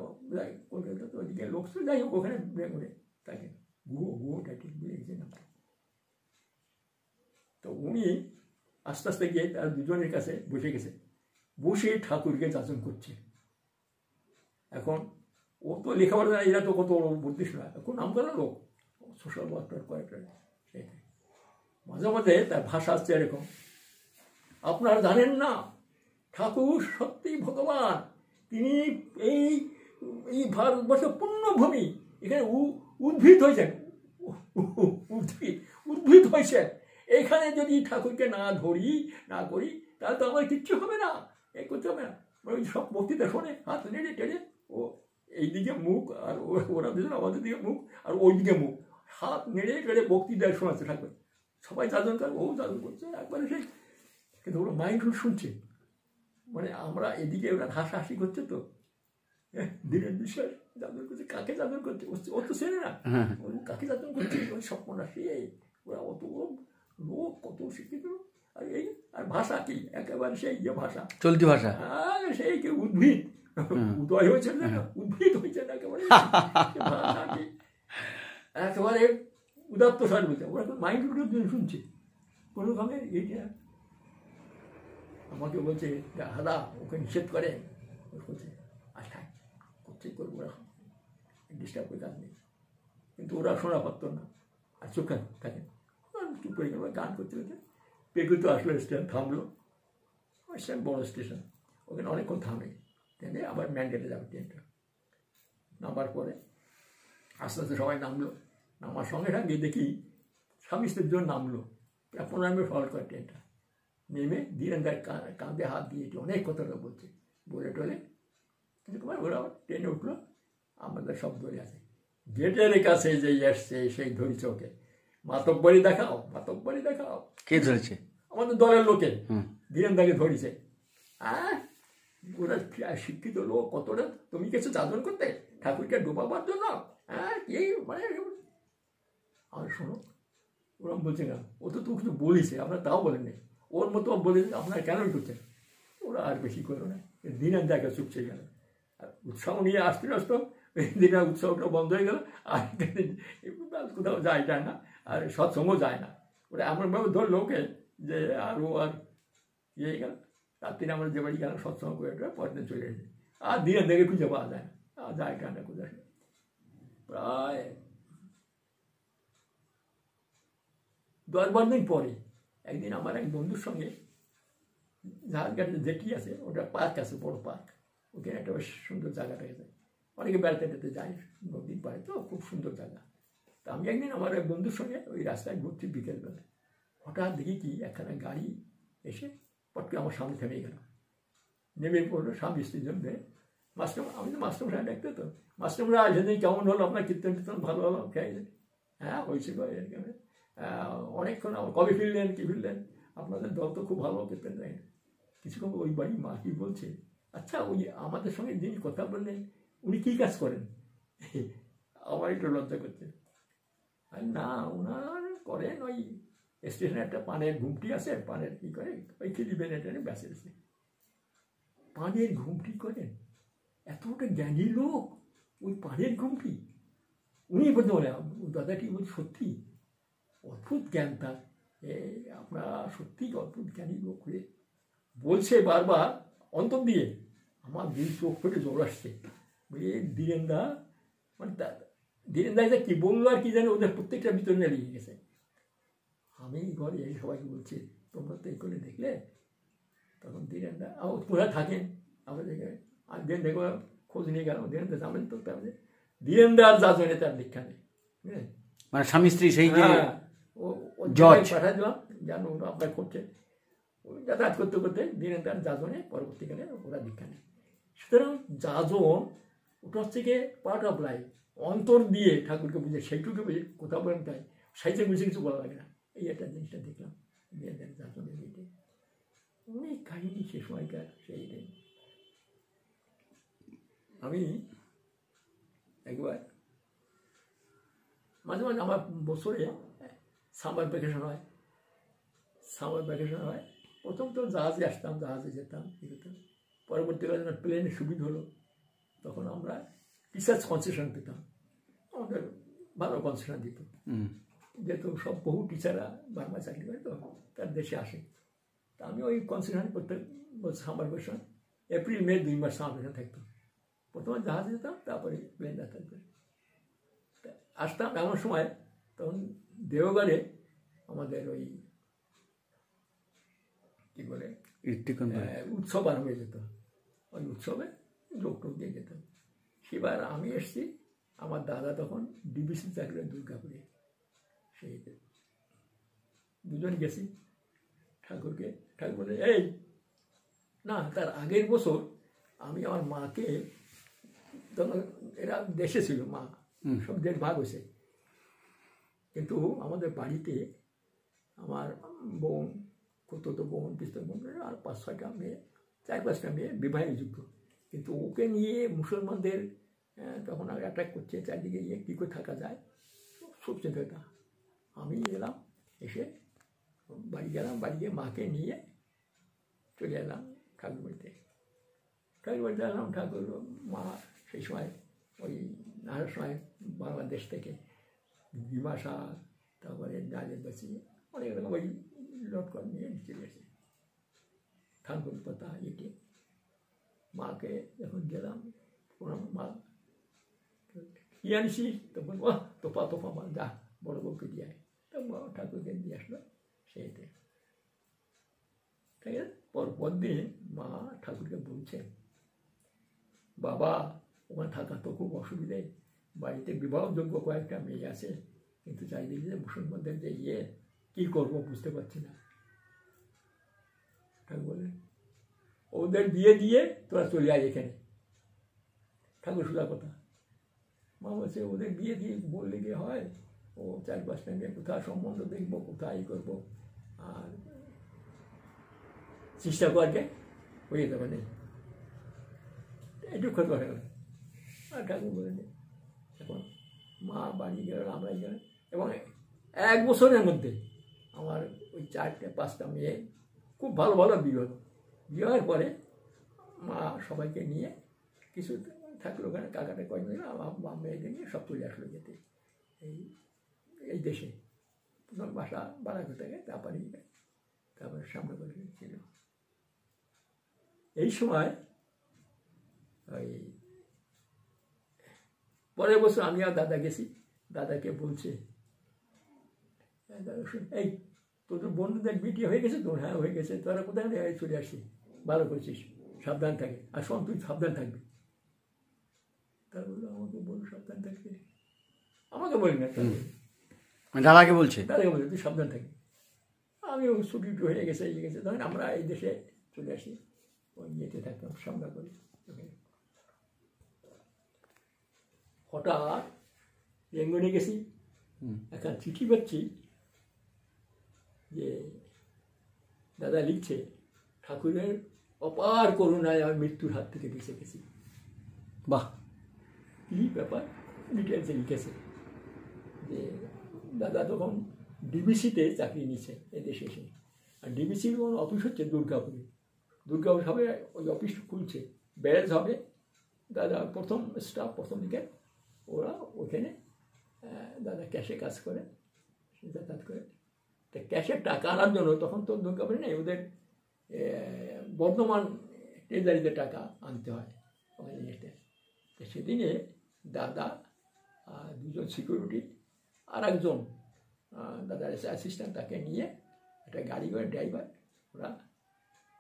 কলকাতা তো ওইদিকে লোক তো যাই হোক ওখানে থাকে গুহ টাইটেল ভুলে গেছে নামটা। তো উনি আস্তে আস্তে গিয়ে তার দুজনের কাছে বসে গেছে, বসে ঠাকুরকে যাচন করছে। এখন ও তো লেখাপড়া, এরা তো কত বুদ্ধিস না, এখন নাম করা লোক, সোশ্যাল ওয়ার্কার কয়েকটা। মাঝে মাঝে তার ভাষা আসছে এরকম, আপনারা জানেন না ঠাকুর সত্যি ভগবান, তিনি এই এই ভারতবর্ষ পূর্ণভূমি, এখানে উদ্ভিদ হয়েছেন, উদ্ভিদ হয়েছেন, এখানে যদি ঠাকুরকে না ধরি না করি তাহলে তো আমার কিচ্ছু হবে না, এই করতে হবে না। ওই সব বক্তৃতা শোনে, হাত নেড়ে টেড়ে, ও এইদিকে মুখ আর ওরা দুজন আমাদের দিকে মুখ আর ওইদিকে মুখ, হাত নেড়ে টেড়ে বক্তৃতা শোনাচ্ছে ঠাকুর। সবাই যাজন করে, ও যাজন করছে একবারে সেই, কিন্তু ওরা মাইন্ডফুল শুনছে। মানে আমরা এদিকে ওরা হাসাহাসি করছে, তো ধীরেন বিশ্বাস যাজন করছে, কাকে যাজন করছে ও তো চেনে না, কাকে যাজন করছে, ওই স্বপ্নরাশি, ওরা অত লোক কত শিক্ষিত, আর এই আর ভাষা কি একেবারে সেই যে ভাষা, চলতি ভাষা, সেই কি উদ্ভিদ, উদয় হয়েছে না, উদ্ভিদ হয়েছে না একেবারে, ভাষা কি একেবারে উদাত্ত সার বলছে। ওরা তো মাইন্ড শুনছে কোনো কামে। এইটা আমাকে বলছে দাদা ওকে নিষেধ করে, বলছে আচ্ছা করছে করবো, ওরা ডিস্টার্ব করে কাজ নেই, কিন্তু ওরা শোনা পারতো না, আর চোখ থাকে চুপ করে গেল। গান করতে করতে পেকুতো আসলো, স্টেশন থামলো, স্টেশন বড় স্টেশন, ওখানে অনেকক্ষণ থামে, ট্রেনে আবার ম্যান্ডেটে যাবে ট্রেনটা। নামার পরে আস্তে আস্তে সবাই নামলো, নামার সঙ্গে সঙ্গে দেখি স্বামী স্ত্রীর জন্য নামলো, প্রায় 15 মিনিট ফলো করে ট্রেনটা। নেমে ধীরেন্দার কাঁধে হাত দিয়ে অনেক কথাটা বলছে, বলে টলে কিন্তু ওরা ট্রেনে উঠলো। আমাদের সব ধরে আছে, গেটের কাছে যে এসছে সেই ধরেছে ওকে, মাতব্বরি দেখাও, মাতব্বরি দেখাও। কে ধরেছে? আমাদের দলের লোকে ধীরেন্দাকে ধরেছে। ওরা শিক্ষিত লোক কতটা, তুমি গেছো যাজন করতে ঠাকুরকে ডোবাবার জন্য, কি মানে। আর শোনো ওরম বলছে না, ও তো কিছু বলিছে, আপনার তাও বলেননি, ওর মতো বলে আপনারা কেন করছেন। ওরা আর বেশি করো না, দিনের জায়গা চুপছে গেল। আর উৎসাহ নিয়ে আসতে আসতো, দিনের উৎসবটা বন্ধ হয়ে গেল, আর কোথাও যায় না, আর সৎসঙ্গ যায় না। ওরা এমনভাবে ধরলো ওকে যে আর ও আর ইয়ে গেল। রাত্রিরে আমরা যে বাড়ি গেলাম সৎসঙ্গ করে পরের দিন চলে এসেছে, আর দিনের দেখে খুঁজে পাওয়া যায় না, আর যায় না কোথায়। প্রায় 10-12 দিন পরে একদিন আমার এক বন্ধুর সঙ্গে ঝাড়ঘাটে জেটি আছে, ওটা পার্ক আছে, বড় পার্ক, ওখানে একটা বেশ সুন্দর জায়গাটা আছে, অনেকে বেড়াতে টেতে যায়, নদীর পাড়ে তো খুব সুন্দর জায়গা। তা আমি একদিন আমার এক বন্ধুর সঙ্গে ওই রাস্তায় ঘুরছি বিকেলবেলা, হঠাৎ দেখি কি একখানা গাড়ি এসে পটকে আমার সামনে থেমে গেল। নেমে পড়লো স্বামী স্ত্রীর জন্য। মাস্টার, আমি তো মাস্টারমশাই দেখতে, তো মাস্টারমশাই সেদিন কেমন হলো আপনার কীর্তন টীর্তন ভালো হলো, খেয়ে হ্যাঁ হয়েছিল এরকম। অনেকক্ষণ আমার কবে ফিরলেন, কি ফিরলেন, আপনাদের দল তো খুব ভালো কীর্তন দেয়। কিছুক্ষণ ওই বাড়ি মা কি বলছে, আচ্ছা ওই আমাদের সঙ্গে যিনি কথা বললেন উনি কী কাজ করেন। আমার একটু লজ্জা করছে। আর না, ওনার করেন ওই স্টেশনে একটা পানের ঘুমটি আছে, পানের কী করে ওই খিলিবেন এটা বেঁচে আছে, পানের ঘুমটি করেন। এতটা জ্ঞানী লোক, ওই পানের ঘুমটি উনি বলতে বলে দাদাটি বলছে সত্যি অদ্ভুত জ্ঞান তার, আপনারা সত্যি অদ্ভুত জ্ঞানী লোক হয়ে বলছে বারবার অন্তর দিয়ে। আমার দুই চোখ ফেটে জোর আসছে, ধীরেন্দা মানে ধীরেন্দা এটা কী বললো আর কি জানে, ওদের প্রত্যেকটা ভিতরে নিয়ে গেছে। আমি ঘরে এই সবাইকে বলছি তোমরা তো এই করে দেখলে, তখন ধীরেন্দা কোথায় থাকেন আমরা দেখে, আর দিন দেখো খোঁজ নিয়ে গেল, ধীরেন্দা জানেন তো তাহলে ধীরেন্দার যাজনে তার দীক্ষা নেই, বুঝলেন, মানে স্বামী স্ত্রী সেই যে পাঠাই দিলাম জানো ওরা আপনার করছে, যাতায়াত করতে করতে ধীরেন্দার যাজনে পরবর্তীকালে ওরা দীক্ষা নেই। সুতরাং যাজন ওটা হচ্ছে গিয়ে পার্ট অফ লাইফ, অন্তর দিয়ে ঠাকুরকে বুঝে সেইটুকু বুঝে কোথাও বলেন তাই সাইজে বুঝে কিছু বলা লাগে না। এই একটা জিনিসটা দেখলাম ধীরেন্দার যাজনের এইটাই অনেক কাহিনী সে সময়কার সেইটাই। আমি একবার মাঝে মাঝে আমার বছরে সামার ভ্যাকেশন হয়, সামার ভ্যাকেশন হয়, প্রথম তো জাহাজে আসতাম, জাহাজে যেতাম, কী করতাম, পরবর্তীকালে যখন প্লেনের সুবিধা হলো তখন আমরা রিসার্চ কনসেশন পেতাম, আমাদের ভালো কনসেশন দিত, যেহেতু সব বহু টিচাররা বার্মায় চাকরি করে তো তার দেশে আসে। তা আমি ওই কনসেশন করতে বলছি সামার ভ্যাকেশন, এপ্রিল মে 2 মাস সামার ভ্যাকেশন থাকতো। প্রথমে জাহাজে যেতাম, তারপরে প্লেন যাতায়াত করে আসতাম। এমন সময় তখন দেওঘরে আমাদের ওই কি বলে উৎসব আর হয়ে যেত, ওই উৎসবে লোক টোক দিয়ে যেতাম। সেবার আমি এসছি, আমার দাদা তখন ডিবিসি চাকরি দুর্গাপুরে, সেই দুজন গেছি ঠাকুরকে। ঠাকুর বলে এই না, তার আগের বছর আমি আমার মাকে, তখন এরা দেশে ছিল, মা সব দেশ ভাগ হয়েছে, কিন্তু আমাদের বাড়িতে আমার বোন, কত বোন, পিস্তা বোন, আর 5-6টা মেয়ে, 4-5টা মেয়ে বিবাহযোগ্য, কিন্তু ওকে নিয়ে মুসলমানদের তখন আর অ্যাটাক করছে, চারদিকে গিয়ে কী করে থাকা যায়, খুব চিন্তা। আমি এলাম, এসে বাড়ি গেলাম, বাড়ি গিয়ে মাকে নিয়ে চলে এলাম ঠাকুর বাড়িতে। ঠাকুর বাড়িতে এলাম, ঠাকুর মা সেই সময় ওই নানার সময় বাংলাদেশ থেকে ডিমা শাক, তারপরে ডালের বাসি, অনেক রকম ওই লটকন নিয়ে চলে এসে থানকুনি পাতা এঁটে মাকে যখন গেলাম, মা কি আনছিস, তো বলবো তোফা মা, যা বড় বউকে দিয়ে আয়। তো ঠাকুরকে দিয়ে আসলো সেইতে। ঠিক আছে, পর দিন মা ঠাকুরকে বলছেন, বাবা ওখানে থাকা তো খুব অসুবিধে, বাড়িতে বিবাহযোগ্য কয়েকটা মেয়ে আছে, কিন্তু চাইদিকে যে মুসলমানদের যে ইয়ে কী করবো বুঝতে পারছি না। ঠাকুর বলে ওদের বিয়ে দিয়ে তোরা চলে আয় এখানে। ঠাকুর সোজা কথা। মা বলছে ওদের বিয়ে দিয়ে বললে গিয়ে হয়, ও 4-5টা মেয়ে কোথায় সম্বন্ধ দেখবো, কোথায় ই করবো, আর চেষ্টা করবে হয়ে যাবে নেই, একটু ক্ষতি হয়ে গেল। আর ঠাকুর বলে এখন মা বাড়ি গেল, আমরাই গেলাম, এবং 1 বছরের মধ্যে আমার ওই 4-5টা মেয়ে খুব ভালো ভালো বিয়ে হলো। বিয়ে হওয়ার পরে মা সবাইকে নিয়ে কিছু থাকলো ওখানে, কাকাটা কয়েকদিন, আমার মেয়েদের নিয়ে সব চলে আসলো যেতে এই দেশে। প্রথম বাসা বাড়াতে থাকে, তারপরে সামনে করে ছিল। এই সময় ওই পরের বছর আমি আর দাদা গেছি, দাদাকে বলছে দাদা শুন, এই তোদের বন্ধুদের বিয়ে হয়ে গেছে তো? হ্যাঁ হয়ে গেছে। তোরা কোথায় চলে আসছি, ভালো করছিস, সাবধান থাকে, আর শোন তুই সাবধান থাকবি। তার বললো আমাকে বললো সাবধান থাকবে, আমাকে বলি না, দাদাকে বলছে তুই সাবধান থাকবি। আমি ছুটি হয়ে গেছে, তখন আমরা এই দেশে চলে আসি, ওই ইয়েতে থাকতাম সামনা করি। হঠাৎ রেঙ্গনে গেছি, একটা চিঠি পাচ্ছি যে দাদা লিখছে, ঠাকুরের অপার করুণায় আমি মৃত্যুর হাত থেকে বেঁচে গেছি। বাহ, কী ব্যাপার, ডিটেলসে লিখেছে যে দাদা তখন ডিবিসিতে চাকরি নিচ্ছে এদেশে এসে, আর ডিবিসির কোনো অফিস হচ্ছে দুর্গাপুরে। দুর্গাপুর হবে, ওই অফিস খুলছে, ব্যারেজ হবে, দাদা প্রথম স্টাফ, প্রথম দিকে ওরা ওখানে দাদা ক্যাশে কাজ করে, যাতায়াত করে। তা ক্যাশের টাকা আনার জন্য তখন তো দুর্গাপুরে নেই, ওদের বর্ধমান ট্রেজারিতে টাকা আনতে হয় ওখানে যেতে। তো সেদিনে দাদা, 2জন সিকিউরিটি, আর একজন দাদার অ্যাসিস্ট্যান্ট, তাকে নিয়ে একটা গাড়ি করে ড্রাইভার, ওরা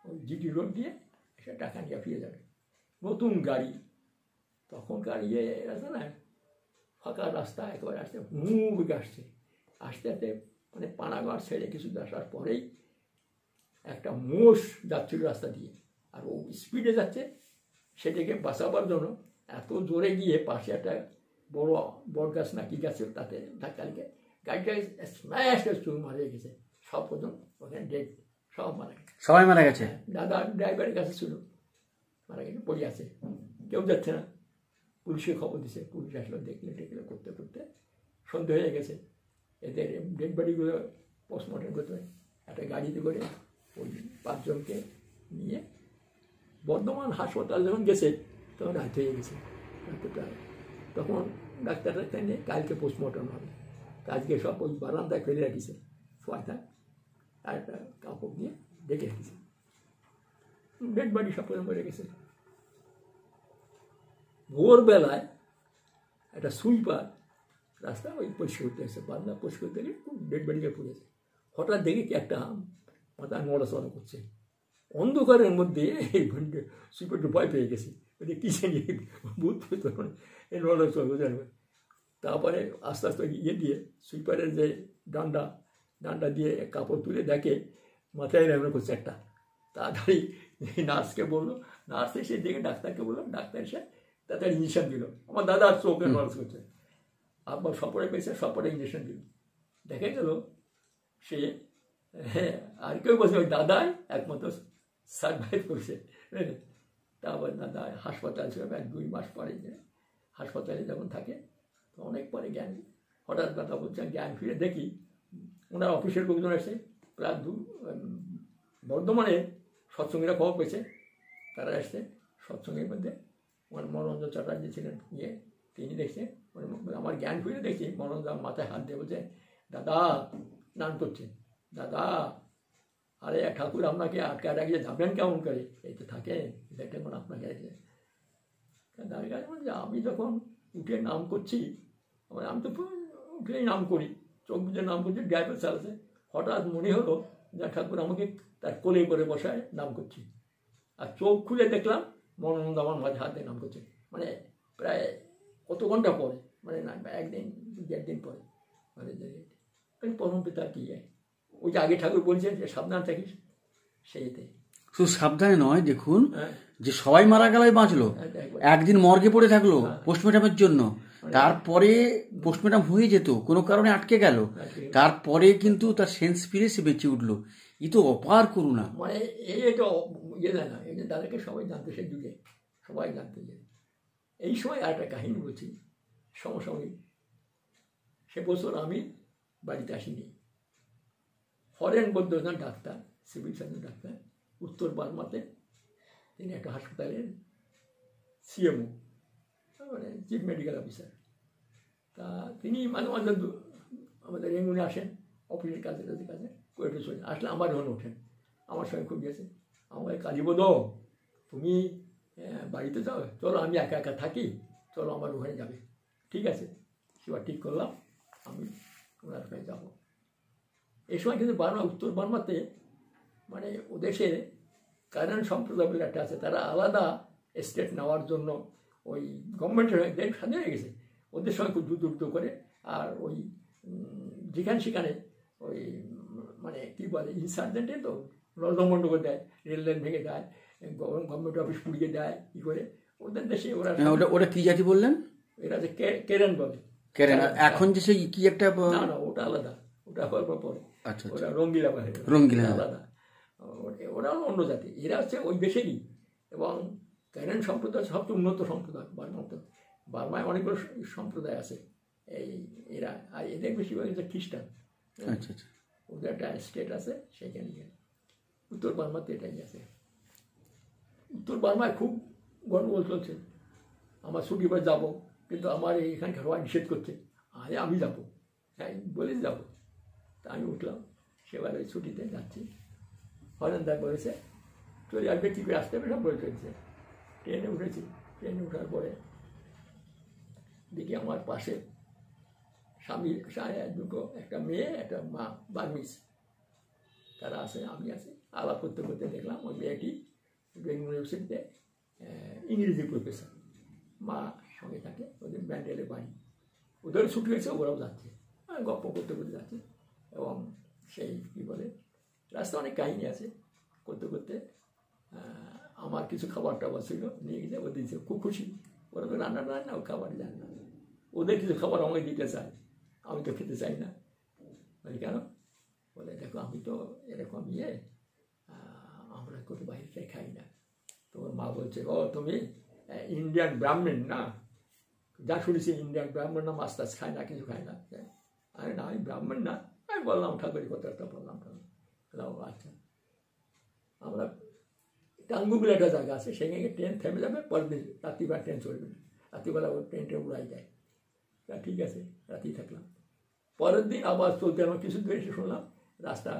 ওই জিটি রোড দিয়ে সে টাকা নিয়ে ফিরে যাবে। নতুন গাড়ি, তখনকার ইয়ে রাস্তা না, ফাঁকা রাস্তা, একেবারে আসতে মুখ আসছে, আস্তে আস্তে মানে পানাগড় ছেড়ে কিছু আসার পরেই একটা মোষ যাচ্ছিল রাস্তা দিয়ে, আর ও স্পিডে যাচ্ছে, সেটাকে বাঁচাবার জন্য এত জোরে গিয়ে পাশে একটা বড় বট গাছ না কি গাছ, তাতে ধাক্কা লেগে গাড়িটা স্ম্যাশ চুর মারা গেছে। সব পর্যন্ত ওখানে ডেড, সব মারা গেছে, সবাই মারা গেছে। দাদা ড্রাইভারের কাছে ছিল, মারা গেছে, পড়ে আছে, কেউ যাচ্ছে না। পুলিশে খবর দিছে, পুলিশ আসলো, দেখলে করতে করতে সন্ধ্যে হয়ে গেছে। এদের ডেড বডিগুলো পোস্টমর্টম করতে একটা গাড়িতে করে ওই 5 জনকে নিয়ে বর্ধমান হাসপাতাল যখন গেছে, তখন রাত হয়ে গেছে। তখন ডাক্তার নিয়ে কালকে পোস্টমর্টম হবে, আজকে সব ওই বারান্দায় ফেলে রাখিছে শোয়াটা, আর একটা কাপড় দিয়ে ডেকে রেখেছে, ডেড বডি সব মরে গেছে। ভোরবেলায় একটা সুইপার রাস্তা ওই পরিষ্কার করতে আসছে, বারান্দা পরিষ্কার করতে গিয়ে খুব ডেড বডিকে পড়েছে। হঠাৎ দেখি কি একটা মাথা নড়াচড়া করছে, অন্ধকারের মধ্যে এই সুইপারটা ভয় পেয়ে গেছি, কি জানি ভূত ফুত এই নড়াচড়া করছে। তারপরে আস্তে আস্তে দিয়ে সুইপারের যে ডান্ডা দিয়ে কাপড় তুলে দেখে মাথায় এরকম করছে একটা। তাড়াতাড়ি নার্সকে বললো, নার্স এসে দেখে ডাক্তারকে বললো, ডাক্তার এসে তাড়াতাড়ি ইঞ্জেকশন দিল। আমার দাদা চোখে নড়াচ করছে, আবার সপরে পেয়েছে, সপরে ইঞ্জেকশন দিল। দেখা গেল সে আর কেউ বলছে ওই দাদাই একমাত্র সার্ভাইভ করছে। তারপর দাদা হাসপাতাল ছিল, 2 মাস পরে হাসপাতালে যখন থাকে তো অনেক পরে জ্ঞান, হঠাৎ কথা বলছেন জ্ঞান ফিরে দেখি ওনার অফিসের লোকজন এসে প্রায় বর্ধমানে সৎসঙ্গীরা খবর পেয়েছে, তারা এসছে সৎসঙ্গের মধ্যে মনোরঞ্জন চ্যাটার্জি ছিলেন তিনি দেখছে, আমার জ্ঞান ফিরে দেখছি মনোরঞ্জন মাথায় হাত দিয়ে বলছে, দাদা স্নান করছে, দাদা আরে ঠাকুর আপনাকে আটকায় রাখিয়ে যাবেন কেমন করে, এই তো থাকে দেখেন মানে আপনাকে আছে। দাঁড়িয়ে গেছে বলছে আমি যখন উঠে নাম করছি, আমি তো উঠেই নাম করি, চোখ বুঝে নাম করছি, ড্রাইভার চালাচ্ছে, হঠাৎ মনে হলো যে ঠাকুর আমাকে তার কোলে করে বসায় নাম করছি, আর চোখ খুলে দেখলাম মনোনন্দ আমার মাঝে হাত দিয়ে নাম করছে। মানে প্রায় কত ঘন্টা পরে, মানে না 1 দিন 1.5 দিন পরে, মানে পরম পিতা কি ওই যে আগে ঠাকুর বলছেন যে সাবধান থাকিস, সেইতে শুধু সাবধানে নয়, দেখুন যে সবাই মারা গেল বাঁচলো, একদিন মর্গে পড়ে থাকলো পোস্টমর্টমের জন্য, তারপরে পোস্টমর্টম হয়ে যেত, কোনো কারণে আটকে গেল, তারপরে কিন্তু তার সেন্স ফিরে সে বেঁচে উঠলো। এই তো অপার করুণা। মানে এটা ইয়ে দেয় না, এই যে তাদেরকে সবাই জানতে, সেই যুগে সবাই জানতে। যে এই সময় আর একটা কাহিনী বলছি সমসাময়িক। সে বছর আমি বাড়িতে আসিনি, হরেন বৌদ্ধজন ডাক্তার, সিভিল সার্জন ডাক্তার, উত্তর বার্মাতে তিনি একটা হাসপাতালের সিএমও, মানে চিফ মেডিকেল অফিসার। তা তিনি মাঝে মাঝে আমাদের রেঙ্গুনে আসেন অফিসের কাছে কোয়েটে চলে আসলে আমার ধরুন ওঠেন, আমার সঙ্গে খুব গেছে, আমাকে কালীবোধ তুমি বাড়িতে যাও, চলো আমি একা একা থাকি, চলো আমার ওখানে যাবে। ঠিক আছে, সেবার ঠিক করলাম, আমি ওনার ওখানে যাবো। এই সময় কিন্তু উত্তর বার্মাতে মানে ওদেশে কারেন সম্প্রদায় বলে একটা আছে, তারা আলাদা স্টেট নেওয়ার জন্য ওই গভর্নমেন্টের স্বাধীন হয়ে গেছে, ওদের সঙ্গে খুব যুদ্ধ করে, আর ওই যেখানে সেখানে ওই মানে কী বলে ইনসার্জেন্টের তো লণ্ডভণ্ড করে দেয়, রেল লাইন ভেঙে দেয়, গভর্নমেন্ট অফিস পুড়িয়ে দেয়, কী করে ওদের দেশে ওরা। ওটা কি জাতি বললেন? এরা যে কেরেন বলে। কেরেন এখন যে সেই কি একটা, না ওটা আলাদা, ওটা হওয়ার পরে আচ্ছা ওরা রঙ্গিলা বাহিনী, রঙ্গিলা আলাদা, ওরাও অন্য জাতি, এরা হচ্ছে ওই দেশেরই। এবং ক্যারেন সম্প্রদায় সবচেয়ে উন্নত সম্প্রদায় বার্মায় অনেকগুলো সম্প্রদায় আছে, এই এরা, আর এদের বেশিরভাগ হচ্ছে খ্রিস্টান। আচ্ছা আচ্ছা, ওদের একটা স্টেট আছে সেখানে, উত্তর বার্মাতে এটাই আছে। উত্তর বার্মায় খুব গন্ডগোল চলছে, আমার ছুটি বার যাবো, কিন্তু আমার এইখানকার সবাই নিষেধ করছে, আরে আমি যাবো, হ্যাঁ বলে যাবো। তা আমি উঠলাম, সেবার ওই ছুটিতে যাচ্ছি, হরেনদা বলেছে চলে আসবে, কী করে আসতে হবে সব বলে চলছে। ট্রেনে উঠেছি, ট্রেনে ওঠার পরে দেখি আমার পাশে স্বামী দুটো, একটা মেয়ে একটা মা, বার্মিস, তারা আছে, আমি আছি, আলাপ করতে করতে দেখলাম ওই মেয়েটি ইউনিভার্সিটিতে ইংরেজি প্রফেসর, মা সঙ্গে থাকে, ওদের ব্যান্ডেলের বাড়ি, ওদের ছুটি হয়েছে, ওরাও যাচ্ছে, গল্প করতে করতে যাচ্ছে। এবং সেই কী বলে রাস্তা অনেক কাহিনী আছে, করতে করতে আমার কিছু খাবার টাবার ছিল, নিয়ে গেছে, ওদের দিয়েছে, খুব খুশি, ওরা তো রান্না না ও খাবার জানে না, ওদের কিছু খাবার আমাকে দিতে চায়, আমি তো খেতে চাই না। বলি কেন? বলে দেখো আমি তো এরকম আমরা কোথাও বাইরে খাই না। তোমার মা বলছে ও তুমি ইন্ডিয়ান ব্রাহ্মণ না, যা শুনেছি ইন্ডিয়ান ব্রাহ্মণ না, মাছ টাছ খায় না, কিছু খায় না। আরে না আমি ব্রাহ্মণ না, আমি বললাম ঠাকুরের কথাটা বললাম, আচ্ছা। আমরা টাঙ্গু বলে একটা জায়গা আছে, সেখানে ট্রেন থেমে যাবে, পরের দিন রাত্রিবেলা ট্রেন চলবে না, রাত্রিবেলা ওই ট্রেনটা উড়াই যায়। তা ঠিক আছে, রাতেই থাকলাম। পরের দিন আবার চলতে আমার কিছু দূরে এসে শুনলাম রাস্তা,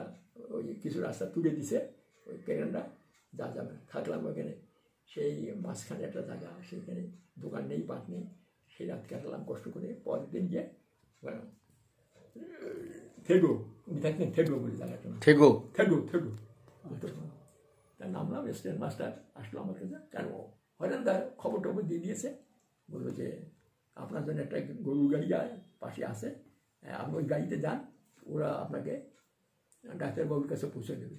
ওই কিছু রাস্তা তুলে দিছে ওই কেরানরা, যা যাবে। থাকলাম ওখানে, সেই মাঝখানে একটা জায়গা, সেইখানে দোকান নেই, পাট নেই, সেই রাত কাটালাম কষ্ট করে। পরের দিন গিয়ে থেগো, উনি থাকতেন থেগো বলে জায়গাটা, থেগো থেগো থেগো, তার নামলাম। স্টেশন মাস্টার আসলো আমার কাছে, কারণ হরেন্দার খবর টবর দিয়ে দিয়েছে, বললো যে আপনার জন্য একটা গরুর গাড়ি পাশে আছে, আপনি ওই গাড়িতে যান, ওরা আপনাকে ডাক্তারবাবুর কাছে পৌঁছে দেবে।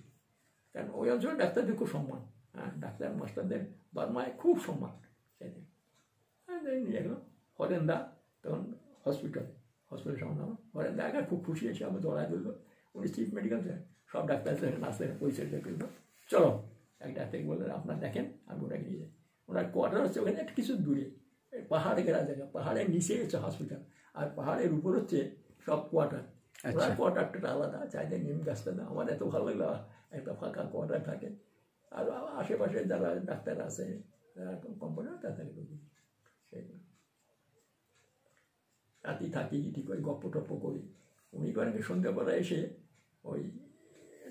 কারণ ওই অঞ্চলে ডাক্তারদের খুব সম্মান, হ্যাঁ, ডাক্তার মাস্টারদের বার্মায় খুব সম্মান। নিয়ে গেলাম হরেন্দা, তখন হসপিটাল সামনে আমার হরেন্দা একা খুব খুশি এসে আমার জড়ায় ধরলো। উনি চিফ মেডিকেল স্যার, সব ডাক্তার নার্সের পরিচয় করলো। চলো এক ডাক্তারকে বললেন আপনার দেখেন, আমি ওটাকে নিয়ে যাই। ওনার কোয়ার্টার হচ্ছে ওখানে একটা কিছু দূরে, পাহাড়ে ঘেরা জায়গা, পাহাড়ের নিচে হচ্ছে হসপিটাল, আর পাহাড়ের উপর হচ্ছে সব কোয়ার্টার। ওনার কোয়ার্টারটা আলাদা, চাইতে নিম গাছটা না, আমার এত ভালো লাগলো, একটা ফাঁকা কোয়ার্টার থাকে, আর আশেপাশে যারা ডাক্তার আছে কোম্পানি তাদের সেইগুলো রাতি থাকি, ঠিক ওই গপ্প টপ্প করি। উনি করেন সন্ধ্যাবেলা এসে ওই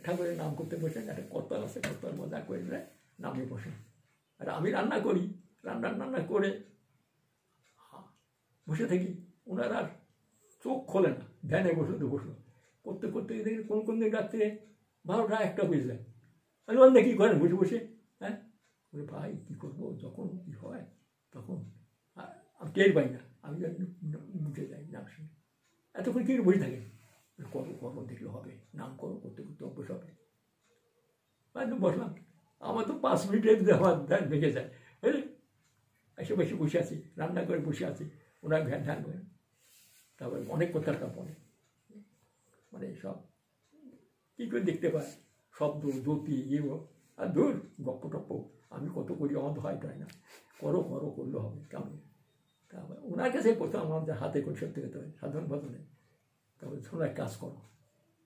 ঠাকুরের নাম করতে বসেন, একটা করতাল আছে, করতাল মজা করে নামে বসেন, আর আমি রান্না করি, রান্না করে বসে থাকি। ওনার আর চোখ খোলে না, ধ্যানে বসলো করতে করতে দেখি কোন দিন রাত্রে 12টা 1টা বেজে যায়। আমি বললাম কী করেন বসে বসে? হ্যাঁ, বলে ভাই কী করবো, যখন কী হয় তখন আমি টের পাই না, আমি মুখে যাই নাম শুনে। এতক্ষণ কী বসে থাকে, করো দেখলে হবে, নাম করো, করতে করতে অভ্যেস হবে। একদম বসলাম, আমার তো 5 মিনিটের আমার ধ্যান ভেঙে যায়, বুঝলি। এসে বসে আছি, রান্না করে বসে আছি, ওনার ধ্যান করে। তারপরে অনেক কথাটা বলে, মানে সব কী করে দেখতে পায়, শব্দ জ্যোতি আর দূর গপ্প টপ্প আমি কত করি, আমার হয় না, করো করলে হবে কেমন। তারপরে ওনার কাছে প্রথম আমাদের হাতে করে সত্যি করতে হয় সাধারণ ভজনে। তারপরে শোনো এক কাজ করো,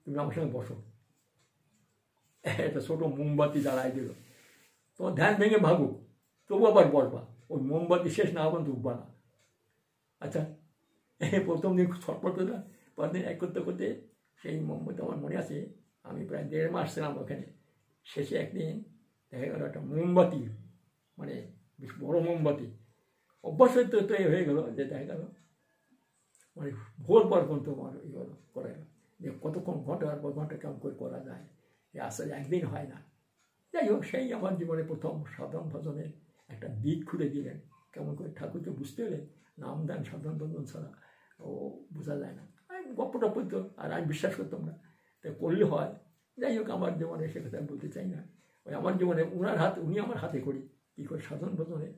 তুমি আমার সঙ্গে বসো, একটা ছোটো মোমবাতি জ্বালাই দিল, তোমার ধ্যান ভেঙে ভাগুক, তবু আবার বসবা, ওই মোমবাতি শেষ না হবেন তো উঠবা না। আচ্ছা, প্রথম দিন ছটপট করে, পরের দিন এক করতে করতে সেই মোমবাতি আমার মনে আছে, আমি প্রায় 1.5 মাস ছিলাম ওখানে। শেষে একদিন দেখা গেল একটা মোমবাতি, মানে বেশ বড় মোমবাতি, অভ্যাস তো হয়ে গেল যে দেখা গেল মানে ভোর পর্যন্ত আমার করা গেল, যে কতক্ষণ ঘন্টার পর ঘন্টা কেমন করে করা যায়, আসলে একদিন হয় না। যাই হোক, সেই আমার জীবনে প্রথম সাধারণ ভজনের একটা দিক খুলে দিলেন। কেমন করে ঠাকুরকে বুঝতে হলে নাম দান সাধারণ ভজন ছাড়া ও বোঝা যায় না। আমি গপ্প টপ্প তো, আর আমি বিশ্বাস করতাম না, তাই করলে হয়। যাই হোক, আমার জীবনে সে কথা আমি বলতে চাই না। ওই আমার জীবনে উনি আমার হাতে করি কী করে সাধারণ ভজনে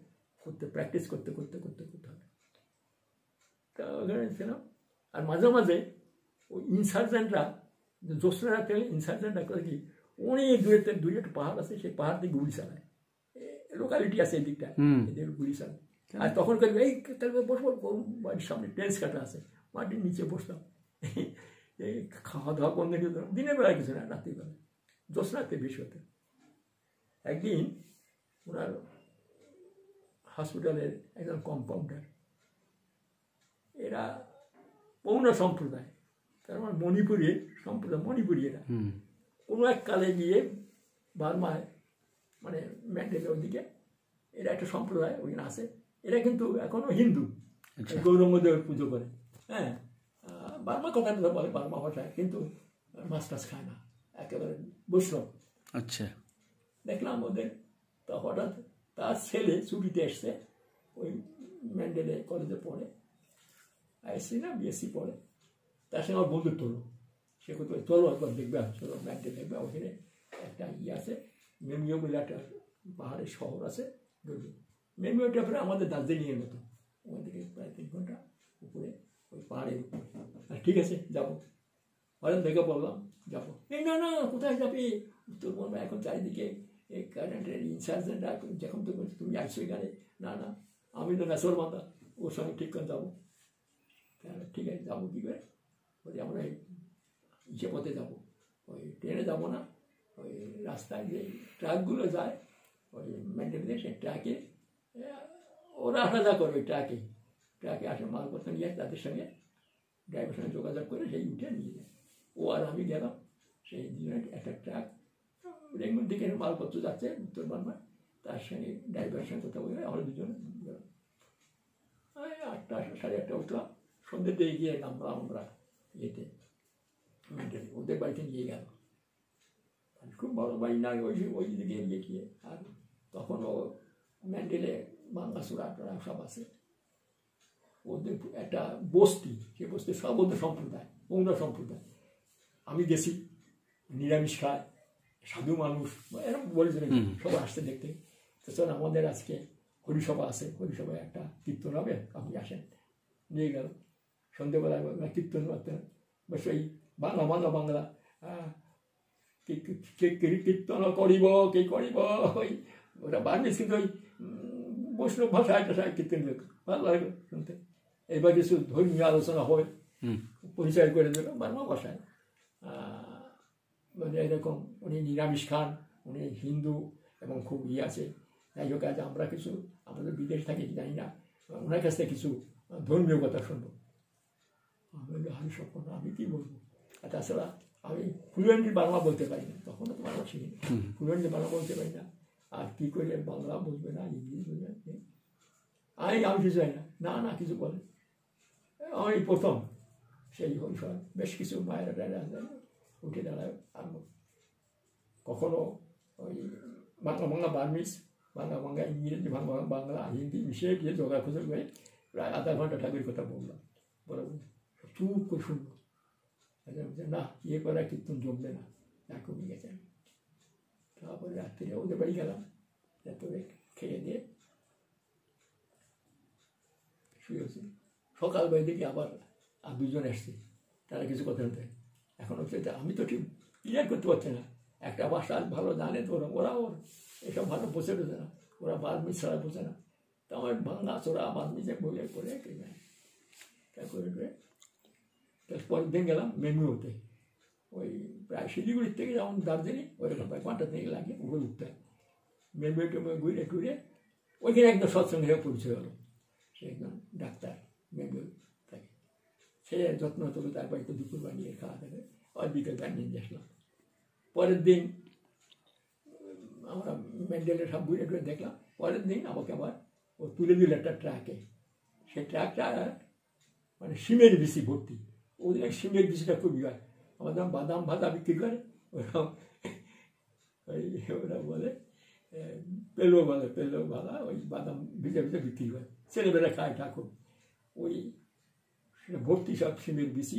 করতে, প্র্যাকটিস করতে হবে। তা ওখানে ছিলাম। আর মাঝে মাঝে ওই ইনসার্জেন্টরা, জ্যোৎস্না থেকে ইনসার্জেন্টরা করে কি, অনেক দূরে একটা পাহাড় আছে, সেই পাহাড় থেকে গুলি চালায়, লোকালিটি আছে এই দিকটা, এদের গুলি চালায়। আর তখন করবে এই তাহলে বসবো, বাড়ির সামনে টেন্স কাটা আছে, মাটির নিচে বসতাম, এই খাওয়া দাওয়া বন্ধ করে দিলাম। দিনের বেলায় কিছু না, রাত্রিবেলা জ্যোৎস্নাতে বেশি হতে। একদিন ওনার হসপিটালের একজন কম্পাউন্ডার, এরা পৌন সম্প্রদায়, তার মানে মণিপুরের সম্প্রদায়, মণিপুরি এরা কোনো এক কালে গিয়ে বার্মায়, মানে ম্যান্ডেলের ওদিকে এরা একটা সম্প্রদায় ওইখানে আছে। এরা কিন্তু এখনো হিন্দু, গৌরঙ্গদেবের পুজো করে। হ্যাঁ, বার্মা কথাটা বলে বার্মা ভাষায়, কিন্তু মাছ টাছ খায় না, একেবারে বৈষ্ণব। আচ্ছা, দেখলাম ওদের। তা হঠাৎ তার ছেলে ছুটিতে এসছে, ওই ম্যান্ডেলে কলেজে পড়ে, আইএসসি না বিএসসি পড়ে, তার সঙ্গে আমার বন্ধুত্ব হলো। সে কোথাও চলো একবার দেখবে, চলো ম্যান্ডেল দেখবে, ওখানে একটা আছে মেমিও বলে একটা পাহাড়ের শহর আছে, মেমিওটা প্রায় আমাদের দার্জিলিংয়ের মতো, ওখান থেকে প্রায় 3 ঘন্টা উপরে, ওই পাহাড়ের উপর। ঠিক আছে যাবো, হঠাৎ দেখে বললাম যাবো। এই না কোথায় যাবে, উত্তরবঙ্গ এখন চারিদিকে এই কারেন্টের ইনসার্জেন্টরা যখন তো তুমি আসছো এখানে, না আমি তো নেশোর মাথা, ওর সঙ্গে ঠিক করে যাবো। ঠিক আছে যাবো কী করে, বলি আমরা ইসে পথে যাবো, ওই ট্রেনে যাবো না, ওই রাস্তায় যে ট্রাকগুলো যায় ওই মেন্টেন, সেই ট্রাকে ওরা আসা যা করবে, ট্রাকে ট্রাকে আসে মালপত্র নিয়ে তাদের সঙ্গে ড্রাইভারের সঙ্গে যোগাযোগ করে সেই উঠে নিয়ে যায়। ও আর আমি গেলাম, সেই দুজনে একটা ট্রাক রেঙ্গুন দিকে মালপত্র যাচ্ছে উত্তর বাংলায়, তার সঙ্গে ড্রাইভারের সঙ্গে কথা বলে আমরা দুজনে গেলাম। 8টা 8:30 উঠলাম, সন্ধ্যের দিকে গিয়ে নামলাম আমরা ইয়েতে মেন্টালি, ওদের বাড়িতে নিয়ে গেল। খুব বড় বাড়ি না, ওই দিকে গিয়ে আর তখনও ম্যান্ডেলে বাংলাসুরা সব আছে। ওদের একটা বস্তি, সে বস্তি সব ওদের সম্প্রদায়, অন্য সম্প্রদায়। আমি গেছি, নিরামিষ খায়, সাধু মানুষ এরকম বলেছিলেন, সবাই আসতে দেখতে। তো চল আমাদের আজকে হরিসভা আছে, হরিসভায় একটা কীর্তন হবে, আপনি আসেন। নিয়ে গেল, সন্ধ্যেবেলায় কীর্তন করতে বস, ওই বাংলা বাংলা বাংলা কীর্তন করিব কি করিব, ওই ওরা বার্মিজ কিন্তু ওই বৈষ্ণব ভাষায় টাষায় কীর্তন ভালো লাগে শুনতে। এবার কিছু ধর্মীয় আলোচনা হয়, পরিচয় করে দিল বাংলা ভাষায়। মানে এরকম উনি নিরামিষ খান, উনি হিন্দু এবং খুব আছে। যাই হোক, আজ আমরা কিছু আমাদের বিদেশ থাকি জানি না, ওনার কাছ থেকে কিছু ধর্মীয় কথা শুনবো। আমি সব আমি কী বলবো, আর তাছাড়া আমি ফ্লুয়েন্টলি বাংলা বলতে পারি না, তখনও তো বাংলা শিখিনি, ফ্লুয়েন্টলি বাংলা বলতে পারি না। আর কী করে বাংলা বলবে না, ইংলিশ বলবে না, আমি কিছু জানি না, না কিছু বলে। আমি প্রথম সেই হরিসভা, বেশ কিছু মায়েরা টায়েরা উঠে দাঁড়ায়। আর কখনো ওই বাংলা বাংলা বার্মিজ, বাংলা বাংলা ইংরেজি, বাংলা বাংলা হিন্দি মিশিয়ে গিয়ে যোগাযোগ করে প্রায় আধা ঘন্টা ঠাকুরের কথা বললাম। বলে চুপ করে শুনলো, না ইয়ে করা কীর্তন জমবে না, না কমে গেছেন। তারপরে রাত্রিরে ওদের বাড়ি গেলাম, তারপরে খেয়ে দিয়ে শুয়েছি। সকালবেলা দেখি আবার আর দুজন এসছে, তারা কিছু কথা বলতে। এখন হচ্ছে আমি তো ঠিক ক্লিয়ার করতে পারছি না, একটা ভাষা ভালো জানে তো ওরা ওর এসব ভালো বোঝে না, ওরা বার্মিজ ছাড়া বোঝে না। তো আমার বাংলা চোরা বার্মিজে বইয়ে করে তারপরে পরের দিন গেলাম মেমুতে, ওই প্রায় শিলিগুড়ির থেকে যেমন দার্জিলিং ওইরকম প্রায় 5টা থেকে লাগে উপরে উঠতে। মেমুয়ে টেমুয়ে ঘুরে ঘুরে ওইখানে একদম সৎসঙ্গে হয়ে পরিচয় হলো। সে একজন ডাক্তার মেমুয়ে থাকে, সে যত্ন করে তার বাড়িতে দুপুর বানিয়ে খাওয়া থাকে, আর বিকেল নিয়ে আসলাম। পরের দিন আমরা মেন্ডেলের সব ঘুরে ঘুরে দেখলাম। পরের দিন আমাকে আবার ও তুলে দিল একটা ট্রাকে, সেই ট্রাকটা মানে সিমের বিচি ভর্তি। ওদের সিমের বিচিটা খুবই হয়, আমাদের বাদাম ভাজা বিক্রি করে, ওরা ওরা বলে পেলো বলে, পেলো ভাজা, ওই বাদাম ভিজে ভিজে বিক্রি করে, ছেলেবেলা খায় ঠাকুর। ওই ভর্তি সব সিমের বিচি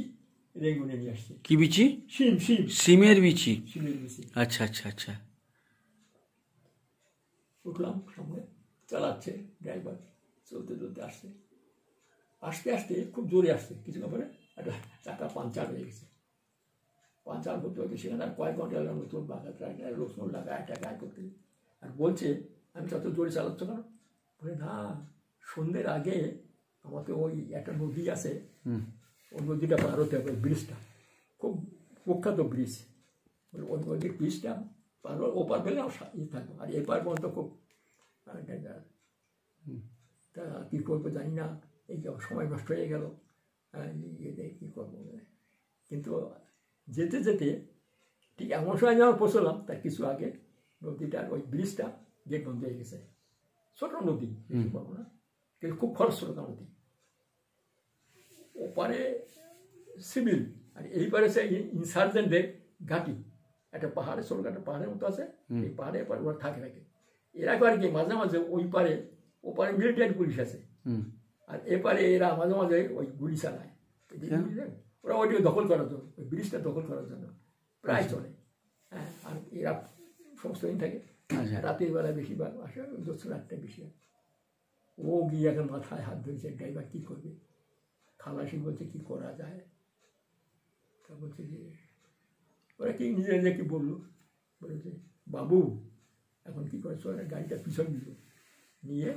রেঙ্গুনে নিয়ে আসছে। কি বিচি? সিম, সিম, সিমের বিচি। সিমের বিচি। আচ্ছা আচ্ছা আচ্ছা। উঠলাম, সামনে চালাচ্ছে ড্রাইভার, চলতে চলতে আসছে, আস্তে আস্তে খুব জোরে আসছে। কিছুক্ষণ পরে একটা চাকা পাঞ্চার হয়ে গেছে। পাঞ্চার করতে হচ্ছে সেখানে আর কয়েক ঘন্টা লাগলো, নতুন বাঁকা ট্রাকটা রসুন লাগা একটা গায়ে করতে। আর বলছে আমি তত জোরে চালাচ্ছ কেন? বলে না, সন্ধ্যের আগে আমাকে ওই একটা নদী আছে, ওই নদীটা পার হতে হবে, ব্রিজটা খুব প্রখ্যাত ব্রিজ। বলে ওই নদীর ব্রিজটা পার ওপার পেলে ইয়ে থাকবো, আর এপার পর্যন্ত খুব তা কী করবো জানি না, এই সময় নষ্ট হয়ে গেল, ইয়েতে কী করবো। কিন্তু যেতে যেতে ঠিক এমন সময় যখন পৌঁছলাম, তার কিছু আগে নদীটার ওই ব্রিজটা গেট বন্ধ হয়ে গেছে। ছোট নদী, বলবো না, কিন্তু খুব খরস্রোতা নদী। ওপারে সিভিল, আর এইবারে সে ইনসার্জেন্টদের ঘাঁটি, একটা পাহাড়ে, ছোট একটা পাহাড়ের মতো আছে, এই পাহাড়ে এবার ওরা থাকে। এরা করে কি মাঝে মাঝে ওই পারে, ওপারে মিলিটারি পুলিশ আছে, আর এপারে এরা মাঝে মাঝে ওই গুলি চালায়। ওরা ওইটাকে দখল করার জন্য, ওই ব্রিজটা দখল করার জন্য প্রায় চলে। হ্যাঁ, আর এরা সমস্ত দিন থাকে, রাতের বেলা বেশিরভাগ আসে, 10-8টায় বেশি। ও গিয়ে এখন মাথায় হাত ধরেছে, ড্রাইভার কী করবে? খালাসি বলছে কী করা যায়? তা বলছে যে ওরা কি নিজে নিজে কি বললো, বলেছে বাবু এখন কী করে চলে, গাড়িটা পিছন দিল, নিয়ে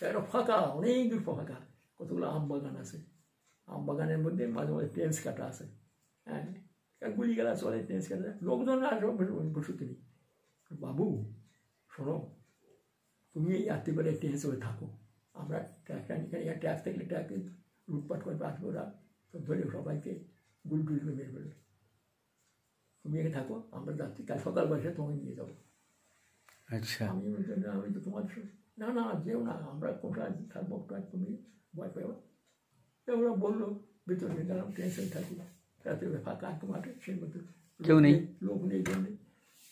একটা ফাঁকা, অনেক দূর ফাঁকা, কতগুলো আম বাগান আছে, আম বাগানের মধ্যে মাঝে মাঝে টেন্স কাটা আছে। হ্যাঁ, গুলি গেলা চলে, টেন্স কাটা, লোকজন আর বসতে নেই। বাবু শোনো, তুমি এই রাত্রিবেলায় টেন্স হয়ে থাকো, আমরা ট্র্যাকটা নিয়ে ট্র্যাক থাকলে ট্র্যাকে লুটপাট করে আসবো ওরা সব ধরে সবাইকে গুলি টুলি করে বের করবে। তুমি এখানে থাকো, আমরা যাচ্ছি, কাল সকাল বয়সে তোমাকে নিয়ে যাবো। আচ্ছা, আমি বলছি না, আমি তো তোমার না না যেও না, আমরা কোথায় থাকবো, তুমি ভয় পেও। ওরা বললো ভেতরে গেলাম, টেনশন থাকি, রাতে ফাঁকা মাঠে সেই মতো কেউ নেই, লোক নেই, জন্য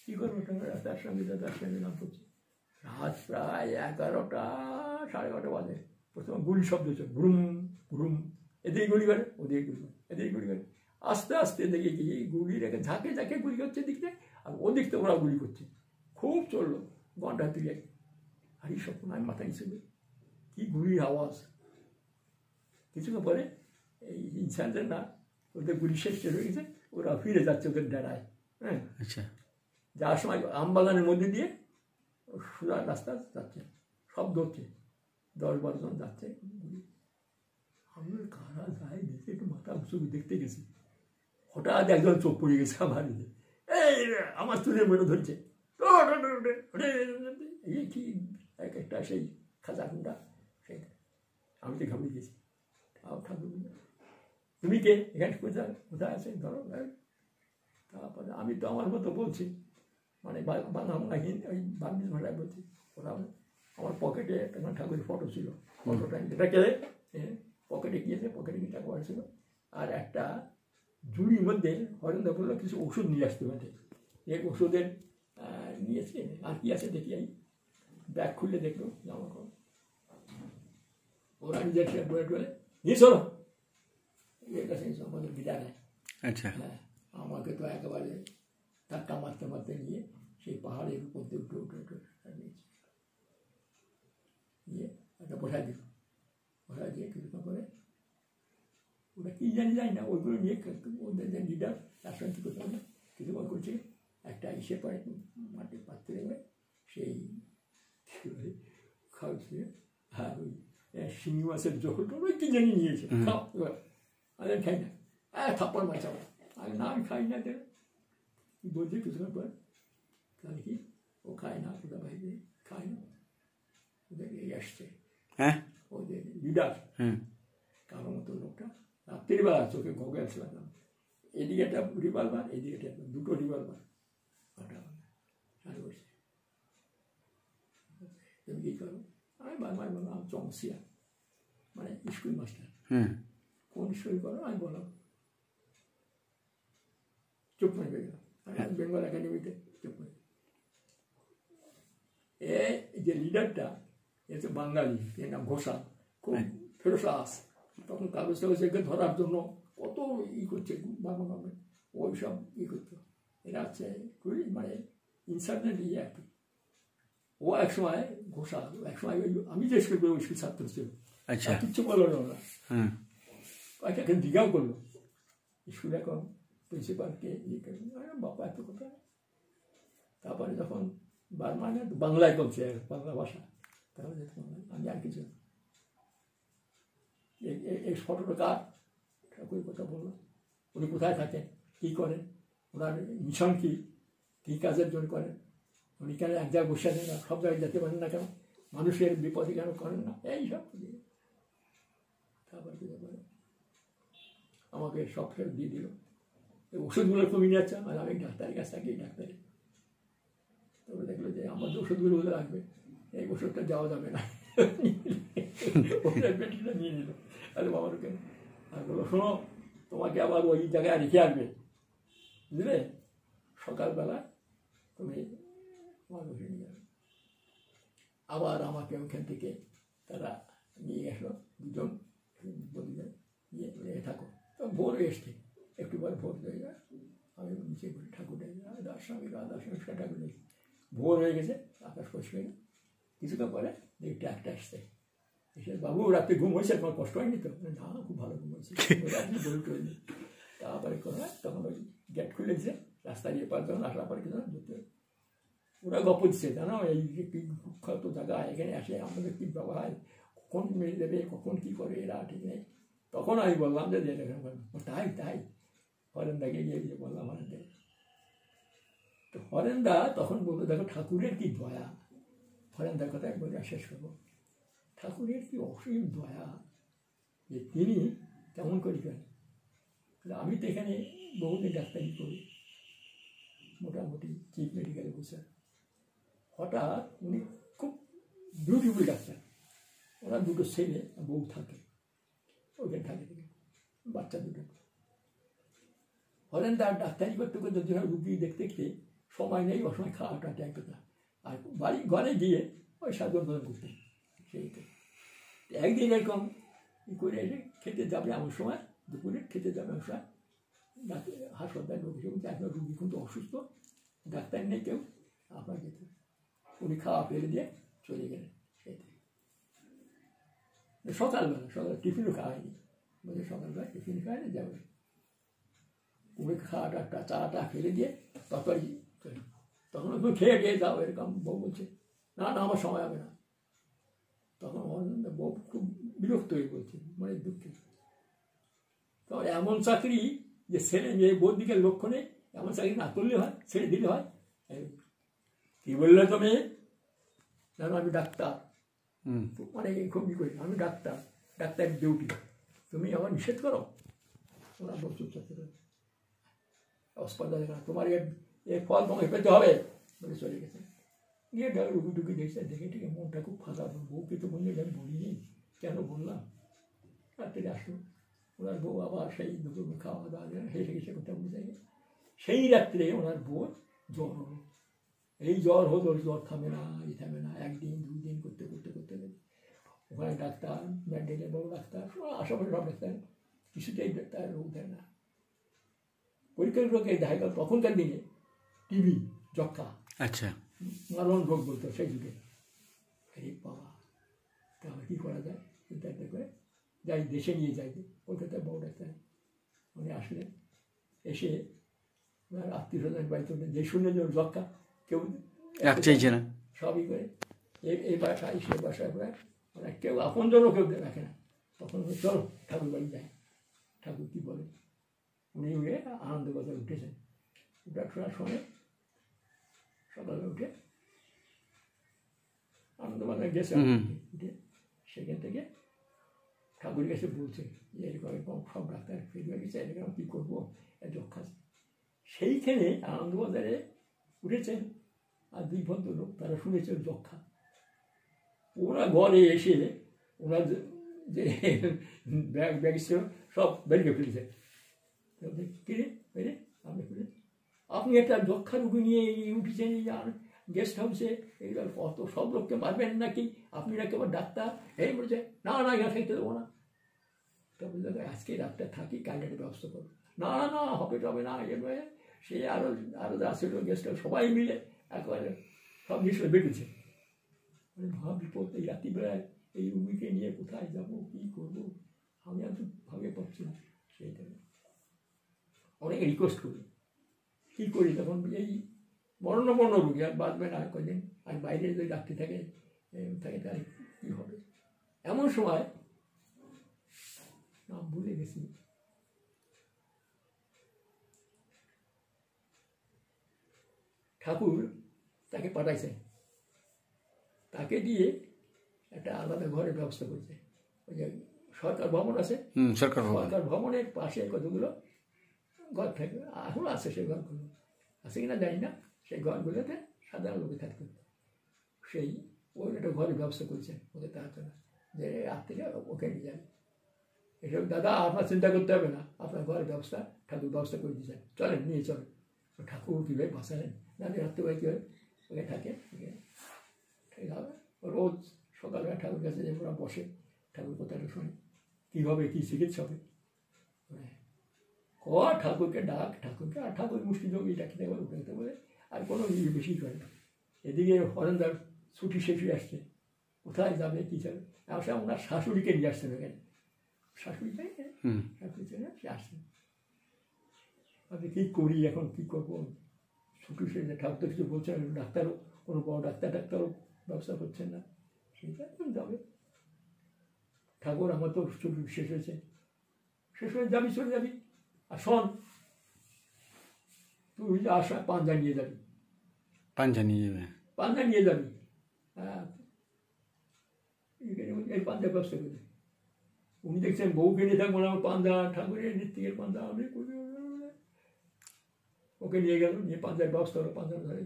কী করবো, তার সঙ্গে নাম করছি। রাত প্রায় 11টা 11:30 বাজে। প্রথমে গুলি শব্দ হচ্ছে, ঘুরুম ঘুরুম, এদিকে গুলি করে ওদিকে গুলি করে, এদিকে গুলি করে, আস্তে আস্তে দেখে গিয়ে গুলি রেখে ঝাঁকে ঝাঁকে গুলি করছে দিকতে, আর ওদিক থেকে ওরা গুলি করছে। খুব চললো ঘন্টা 3। আর এই সব আমি মাথায় হিসেবে কী গুলির আওয়াজ। কিছুক্ষণ পরে এই ইনসানদের না, ওদের গুলি শেষ হয়ে গেছে, ওরা ফিরে যাচ্ছে ওদের ডেরায়। হ্যাঁ, আচ্ছা, যাওয়ার সময় আমবাগানের মধ্যে দিয়ে সোজা রাস্তা যাচ্ছে, সব ধরছে, 10-12 জন যাচ্ছে। আমি কারা যায় দেখে একটু মাথা উঁচু দেখতে গেছি, হঠাৎ একজন চোখ পড়ে গেছে আমার দিকে, এই আমার চুলের মনে ধরছে, এই কি এক একটা সেই খাঁচা কুন্ডা, সেটা আমি তো ঘাবড়ে গেছি। ঠাকুর, তুমি কে, এখানে কোথায় কোথায় আছে, ধরো। তারপরে আমি তো আমার মতো বলছি, মানে বাংলা ওই বাংলা ভাষায় বলছি। ওরা আমার পকেটে তখন ঠাকুরের ফটো ছিল, ফটোটা যেটাকে পকেটে গিয়েছে, পকেটে গিয়ে টাকা ছিল, আর একটা ঝুড়ির মধ্যে হরেন্দা বললো কিছু ওষুধ নিয়ে আসতে পারে। এই ওষুধের নিয়েছে, আর কি আছে দেখি। এই ব্যাগ খুলে দেখলো জামা কাপড়, ওরা নিজের বলে টলে নিয়ে চলো, এর কাছে আমাদের বিদায় নেয়। আচ্ছা, হ্যাঁ, আমাকে তো একেবারে ধাক্কা মারতে মারতে নিয়ে সেই পাহাড়ের উপর দিয়ে উঠে উঠে উঠে নিয়েছে, নিয়ে একটা বসাই দিল। বসাই দিয়ে কিছুক্ষণ করে ওরা কী জানি না, ওইগুলো নিয়ে ওদের যে লিডার তার সঙ্গে কী করতে হবে, কিছুক্ষণ করছে একটা ইসে পরে মাটির পাত্রে সেই খাওয়াচ্ছে। আর ওই শিঙি মাছের জলটা ওই কী জানি নিয়েছে, খাও। আমি খাই না, থাপ্পড় মাছ আমার, আমি না, আমি খাই না। দেখ কী বলছে কিছুক্ষণ পর, তাহলে কি ও খায় না, ওটা বাইরে খায় না, ওদের এই আসছে। হ্যাঁ, ওদের লিডার কারো মতো লোকটা, রাত্রিবেলা চোখে গগল ছিলাম, এদিকে একটা রিভলভার, এদিকে একটা, দুটো রিভলভার চালু করছে। তুমি কী করো? আমি বারবার বললাম চমসিয়া, মানে স্কুল মাস্টার। কোন স্কুল করো? আমি বললাম, চুপ করে গেলাম, বেঙ্গল একাডেমিতে চুপ করে। যে লিডারটা এ তো বাঙালি, এর নাম ঘোষাল, খুব ফেরোসাস। তখন কাগজ টাগজকে ধরার জন্য কত করছে বাংলা গভর্নমেন্ট, ওই সব করতো। এরা হচ্ছে মানে ইনসার্টেন্ট আর কি। ও একসময় ঘোষাল, একসময় আমি যে স্কুল করি ওই স্কুল ছাত্র ছিল। আচ্ছা, কিচ্ছু বললো না ওরা, এখন দীঘাও করলো স্কুল, এখন প্রিন্সিপালকে বাবা এত কথা। তারপরে যখন বার্মানে বাংলায় বলছে, বাংলা ভাষা, তাহলে আমি আর কিছু, এই ফটোটা কার, ঠাকুর কথা বললো, উনি কোথায় থাকেন, কী করেন, ওনার মিশন কী, কী কাজের জন্য করেন, উনি কেন এক জায়গায় বসে আছেন না, সব জায়গায় যেতে পারেন না কেন, মানুষের বিপদে কেন করেন না, এইসব। তারপর কী করে আমাকে সব ফেরত দিয়ে দিল। ওষুধগুলো কমিয়ে যাচ্ছে, আর আমি ডাক্তারের কাছ থেকে ডাক্তারে, তবে দেখলো যে আমার ওষুধগুলো লাগবে, এই ওষুধটা যাওয়া যাবে না, ওটার পেটিটা নিয়ে নিল। আরে বাবার কেন, আর বললো শোনো, তোমাকে আবার ওই জায়গায় রেখে আসবে, বুঝলে, সকালবেলা তুমি তোমার বসে নিয়ে যাবে। আবার আমাকে ওখান থেকে তারা নিয়ে আসলো, দুজন বন্ধুদের নিয়ে থাকো। তো ভোর এসছে, একটু পরে ভোর হয়ে যায়, আমি নিচে বলি ঠাকুর রাধার সঙ্গে ঠাকুর দেখি, ভোর হয়ে গেছে, আকাশ পরিষ্কার। কিছুক্ষণ পরে দেখি ট্রাকটা আসছে, এসে বাবু রাত্রে ঘুম হয়েছে, তোমার কষ্ট হয়নি তো? না, খুব ভালো ঘুম হয়েছে, বই টইনি। তারপরে করে তখন ওই গেট খুলে দিচ্ছে, রাস্তা দিয়ে পার যখন আসলা পরে কিছু ধরতে, ওরা গপ দিচ্ছে, জানো এই যে কি বিখ্যাত জায়গা, এখানে আসে আমাদের কী ব্যবহার, কখন মেরে দেবে, কখন কী করে, এরা ঠিক নেই। তখন আমি বললাম যে তাই তাই হরেন্দাকে গিয়ে বললাম, হরেন্দা। তো হরেন্দা তখন বলতো, দেখো ঠাকুরের কি দয়া, হরেন্দার কথা একবার শেষ করবো। ঠাকুরের কি অসীম দয়া যে তিনি তেমন করি কেন। আমি তো এখানে বহুদিন ডাক্তারি করি, মোটামুটি চিফ মেডিকেল অফিসার। হঠাৎ উনি খুব বিউটিফুল ডাক্তার, ওনার দুটো ছেলে বউ থাকে ওইখানে থাকে থেকে বাচ্চা দুটো। হলেন তার ডাক্তারি করতে করতে রুগী দেখতে দেখতে সময় নেই, অসময় খাওয়াটা একটা, আর বাড়ি ঘরে গিয়ে ওই সাধন করতে। সেইটা একদিন এরকম করে এসে খেতে যাবে এমন সময়, দুপুরে খেতে যাবে এমন সময় হাসপাতাল রোগী বলছে আপনার রুগী কিন্তু অসুস্থ, ডাক্তার নেই কেউ, আপনার যেতে। উনি খাওয়া ফেলে দিয়ে চলে গেলেন। সেইটা সকালবেলা টিফিনও খাওয়ায়নি, বলে সকালবেলা টিফিন খাওয়ায়নি যাবে। উনি খাওয়াটা চাটা ফেলে দিয়ে তরকারি তখন ওই খেয়ে যাও এরকম বউ বলছে না না আমার সময় হবে না। তখন বউ খুব বিরক্ত হয়ে বলছে, মানে দুঃখে। তখন এমন চাকরি যে ছেলে মেয়ে বউর দিকে লক্ষ্য নেই, এমন চাকরি না করলে হয়, ছেড়ে দিলে হয়। কি বললে তুমি? জানো আমি ডাক্তার, মানে খুব ই করি, আমি ডাক্তার, ডাক্তারের ডিউটি, তুমি আমার নিষেধ করো। ওরা বউ চুপচাপ হাসপাতালে না, তোমার এর ফল তোমাকে পেতে হবে বলে চলে গেছে। গিয়ে রুগী টুকি দেখছে, দেখে ঠিক মনটা খুব ফাঁকা। বউকে তো বললে আমি বলিনি, কেন বললাম। রাত্রে আসলো, ওনার বউ আবার সেই দুপুর খাওয়া দাওয়া হেসে হেসে কথা বুঝে গেছে। সেই রাত্রে ওনার বউ জ্বর হলো। এই জ্বর হলো, জ্বর থামে না, থামে না, একদিন দুই দিন করতে করতে করতে ওখানে ডাক্তার, ব্যান্ডেজের বড় ডাক্তার, আশেপাশে সব ডাক্তার, কিছুতেই তার রোগ দেয় না। পরীক্ষার রোগে দেখা গেল তখনকার দিনে টিবি, যক্ষা, আচ্ছা, মারণ রোগ বলতো সেই যুগে। আরে বাবা, তাহলে কী করা যায়? চিন্তা করে যাই, দেশে নিয়ে যাই, কলকাতায় বড় ডাক্তার। উনি আসলেন, এসে ওনার আত্মীয় স্বজন বাড়িতে যে শুনে যে যক্ষা, কেউ চাইছে না, সবই করে এই বাসায় সে বাসায় করে, মানে কেউ আপনজনও কেউ রাখে না। তখন চল ঠাকুর বাড়ি যায়, ঠাকুর কী বলে। উনি উঠে আনন্দ কথা উঠেছেন, উঠার সময় সকালে উঠে আনন্দবাজার গেছে, উঠে সেখান থেকে ঠাকুর কাছে বলছে যে এরকম এরকম সব ডাক্তার ফেল হয়ে গেছে, এরকম কী করবো, যক্ষা। সেইখানে আনন্দবাজারে উঠেছেন আর দুই ভদ্রলোক, তারা শুনেছেন যক্ষা। ওরা ঘরে এসে ওনার যে ব্যাগ ছিল সব বেরিয়ে ফেলেছে। কিরে বেরে আপনি ফিরে, আপনি একটা যক্ষা রুগী নিয়ে উঠেছেন আর গেস্ট হাউসে, এইবার কত সব লোককে মারবেন নাকি, আপনি নাকি আবার ডাক্তার। এই বলছে না না এখানে থাকতে দেবো না। তা বলতে আজকে ডাক্তার থাকি, কালকে একটা ব্যবস্থা করবো। না না হবে না, এবার সে আরও আসছিল গেস্ট হাউস, সবাই মিলে একবারে সব জিনিসটা বেরিয়েছে। মানে বিপদ, এই রাত্রিবেলায় এই রুগীকে নিয়ে কোথায় যাবো, কী করবো, আমি আর তো ভাবে পাচ্ছি না। সেইটা অনেক রিকোয়েস্ট করি, কী করি, তখন এই বর্ণ রুগী আর বাঁচবে না কদিন, আর বাইরে যদি ডাক্তার থাকে তাহলে কী হবে। এমন সময় নাম ভুলে গেছি, ঠাকুর তাকে পাঠাইছে, তাকে দিয়ে একটা আলাদা ঘরের ব্যবস্থা করছে। ওই যে সরকার ভবন আছে, সরকার ভবনের পাশে কতগুলো ঘর থাকে, এখনও আছে সেই ঘরগুলো, আছে কিনা জানি না। সেই ঘরগুলোতে সাধারণ লোকে থাকতো। সেই ওই একটা ঘরের ব্যবস্থা করছে ওকে, তার জন্য যে রাত্রে ওকে নিয়ে যাবে। এসব দাদা আপনার চিন্তা করতে হবে না, আপনার ঘরের ব্যবস্থা ঠাকুর ব্যবস্থা করে দিয়েছেন, চলেন নিয়ে চলেন। ঠাকুর কীভাবে বাঁচালেন না, রাত্রেবেলা কীভাবে ওকে থাকে, ঠিক হবে। রোজ সকালবেলা ঠাকুর কাছে যে ওরা বসে, ঠাকুর কথাটা শোনে, কীভাবে কী চিকিৎসা হবে। ঠাকুরকে ডাক, ঠাকুরকে, আর ঠাকুর মুষ্টিযোগ এটা খেতে বলে, উঠে বলে, আর কোনো বেশি করে না। এদিকে হরেন্দার ছুটি শেষ হয়ে আসছে, কোথায় যাবে কী যাবে, সে ওনার শাশুড়িকে নিয়ে আসছেন ওখানে, শাশুড়িটাই শাশুড়ি ছেলে সে আসছেন। আমি কী করি এখন, কী করবো, ছুটি শেষ, ঠাকুর তো কিছু বলছেন, ডাক্তারও কোনো বড় ডাক্তারও ব্যবস্থা করছেন না, সেইটা এখন যাবে। ঠাকুর আমার তো ছুটি শেষ হয়ে যাবি, চলে যাবি, আর শোন তুই আসা পাঞ্জা নিয়ে যাবি, পাঞ্জা নিয়ে যাবি। হ্যাঁ, এই পাঞ্জার ব্যবস্থা করে। উনি দেখছেন বউকে নিয়ে থাকবো না, আমার পাঞ্জা ঠাকুরের ঋত্বিকের পাঞ্জা, আমি ওকে নিয়ে গেল, নিয়ে পাঞ্জার ব্যবস্থা হলো, পাঞ্জা ধরে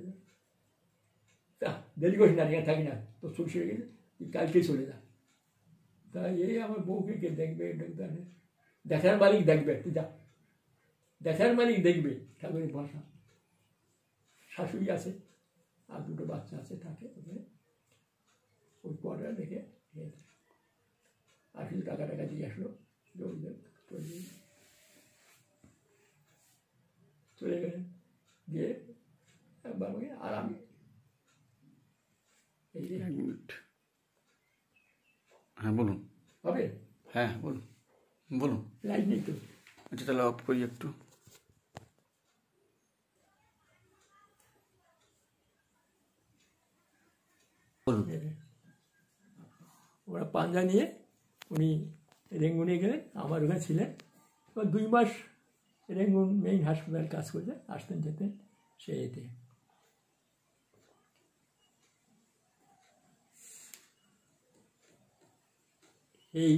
তা দেরি করিস না, এখানে থাকি না, তো শ্বশুর হয়ে গেছে, কালকে চলে যা। তা এই আমার বউকে কে দেখবে, দেখার মালিক দেখবে, তুই যা, দেখার মালিক দেখবে ঠাকুরের ভাষা। শাশুড়ি আছে আর দুটো বাচ্চা আছে, থাকে ওই পরে দেখে আর কিছু টাকা টাকা দিয়ে আসলো, চলে গেলেন, দিয়ে একবার আরাম। এই হ্যাঁ বলুন। হবে, হ্যাঁ বলুন বলুন। লাইট নেই তো, আচ্ছা তাহলে অফ করি একটু। বলুন। ওরা পাঞ্জা নিয়ে উনি রেঙ্গুনে গেলেন, আমার ওখানে ছিলেন। 2 মাস রেঙ্গুন মেইন হাসপাতাল কাজ করতে আসতেন যেতেন সেই এতে। এই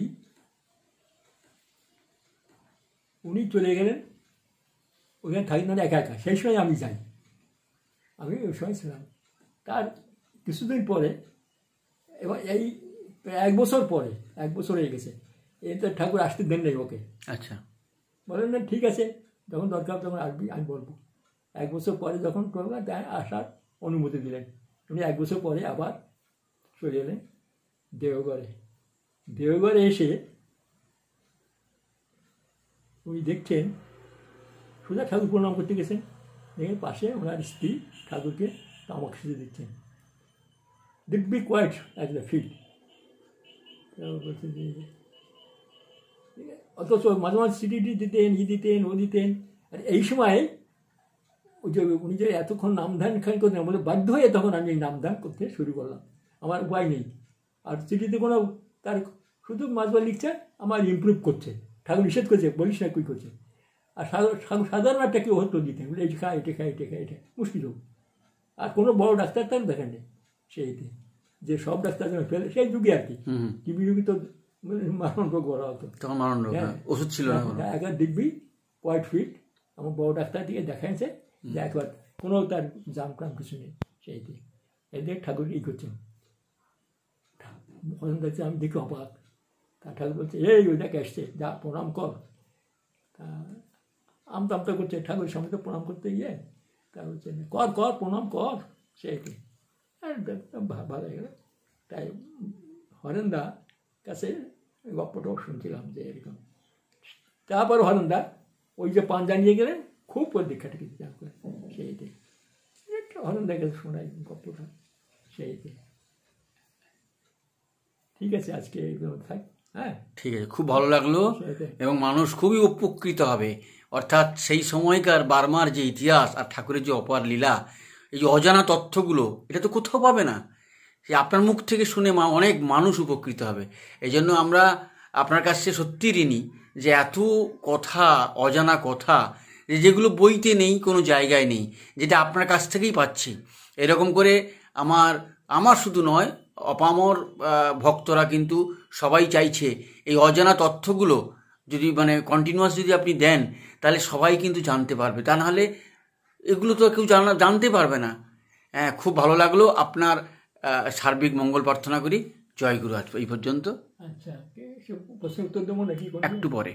উনি চলে গেলেন, ওখানে থাকি না একা একা, সেই সময় আমি যাই, আমি ওই সময় ছিলাম। তার কিছুদিন পরে, এবার এই 1 বছর পরে, 1 বছর হয়ে গেছে, এই তো ঠাকুর আসতে দেন নাই ওকে। আচ্ছা, বলেন না ঠিক আছে, যখন দরকার তখন আসবি, আমি বলবো। 1 বছর পরে যখন করবো তাই আসার অনুমতি দিলেন। উনি 1 বছর পরে আবার চলে এলেন দেওঘরে। দেওঘরে এসে উনি দেখছেন সোজা ঠাকুর প্রণাম করতে গেছেন, দেখে পাশে ওনার স্ত্রী ঠাকুরকে তামাক সেজে দিচ্ছেন। দিব্যি কোয়াইট অ্যাট দ্য ফিল্ড। অথচ মাঝে মাঝে সিটি দিতেন, দিতেন, ও দিতেন। আর এই সময় ওই যে উনি যে এতক্ষণ নামধান খান করতেন, বলে বাধ্য হয়ে তখন আমি এই নামধান করতে শুরু করলাম, আমার উপায় নেই। আর চিঠিতে কোনো তার শুধু মাঝবার লিখছে, আমার ইমপ্রুভ করছে, ঠাকুর নিষেধ করছে, বলিস না কী করছে। আর সাধারণ একটা কেউ হতো দিতেন, বলে এই খা, এটা খা, এটা খা, এটা মুশকিল হোক। আর কোনো বড় ডাক্তার তার দেখেন নেই সেইতে, যে সব ডাক্তার যেন ফেলে, সেই যুগে আর কি। টিবি রুগী তো মারণ রোগ করা হতো, ওষুধ ছিল না। একবার দেখবি কোয়াইট ফিট, আমার বড় ডাক্তার দিকে দেখাইছে যে একবার কোনো তার জাম টাম কিছু নেই সেইতে। এদের ঠাকুর ই করছেন, দেখছে, আমি দেখি অবাক। তা ঠাকুর বলছে, এই ওই দেখ আসছে, যা প্রণাম কর। তা আমতা আমতা করছে, ঠাকুরের সামনে তো প্রণাম করতে গিয়ে তা বলছে, কর কর প্রণাম কর সেইটি। আর ভালো হয়ে গেল। তাই হরেন্দা কাছে গপ্পটাও শুনছিলাম যে এরকম। তারপর হরেন্দা ওই যে পাঞ্জা নিয়ে গেলেন, খুব পরীক্ষা টেকেছে সেইটি। হরেন্দার কাছে শোনাই গপ্পটা সেইটি। ঠিক আছে, আজকে এইগুলো থাক। হ্যাঁ ঠিক আছে, খুব ভালো লাগলো এবং মানুষ খুবই উপকৃত হবে। অর্থাৎ সেই সময়কার বার্মার যে ইতিহাস আর ঠাকুরের যে অপার লীলা, এই যে অজানা তথ্যগুলো, এটা তো কোথাও পাবে না। সে আপনার মুখ থেকে শুনে অনেক মানুষ উপকৃত হবে। এই জন্য আমরা আপনার কাছে সত্যি ঋণী যে এত কথা, অজানা কথা, যেগুলো বইতে নেই, কোনো জায়গায় নেই, যেটা আপনার কাছ থেকেই পাচ্ছি। এরকম করে আমার শুধু নয়, অপামর ভক্তরা কিন্তু সবাই চাইছে এই অজানা তথ্যগুলো যদি কন্টিনিউয়াস যদি আপনি দেন, তাহলে সবাই কিন্তু জানতে পারবে। তা নাহলে এগুলো তো কেউ জানতে পারবে না। হ্যাঁ, খুব ভালো লাগলো। আপনার সার্বিক মঙ্গল প্রার্থনা করি। জয় গুরু। আজ এই পর্যন্ত। আচ্ছা, প্রশ্ন উত্তর দেবো নাকি? একটু পরে।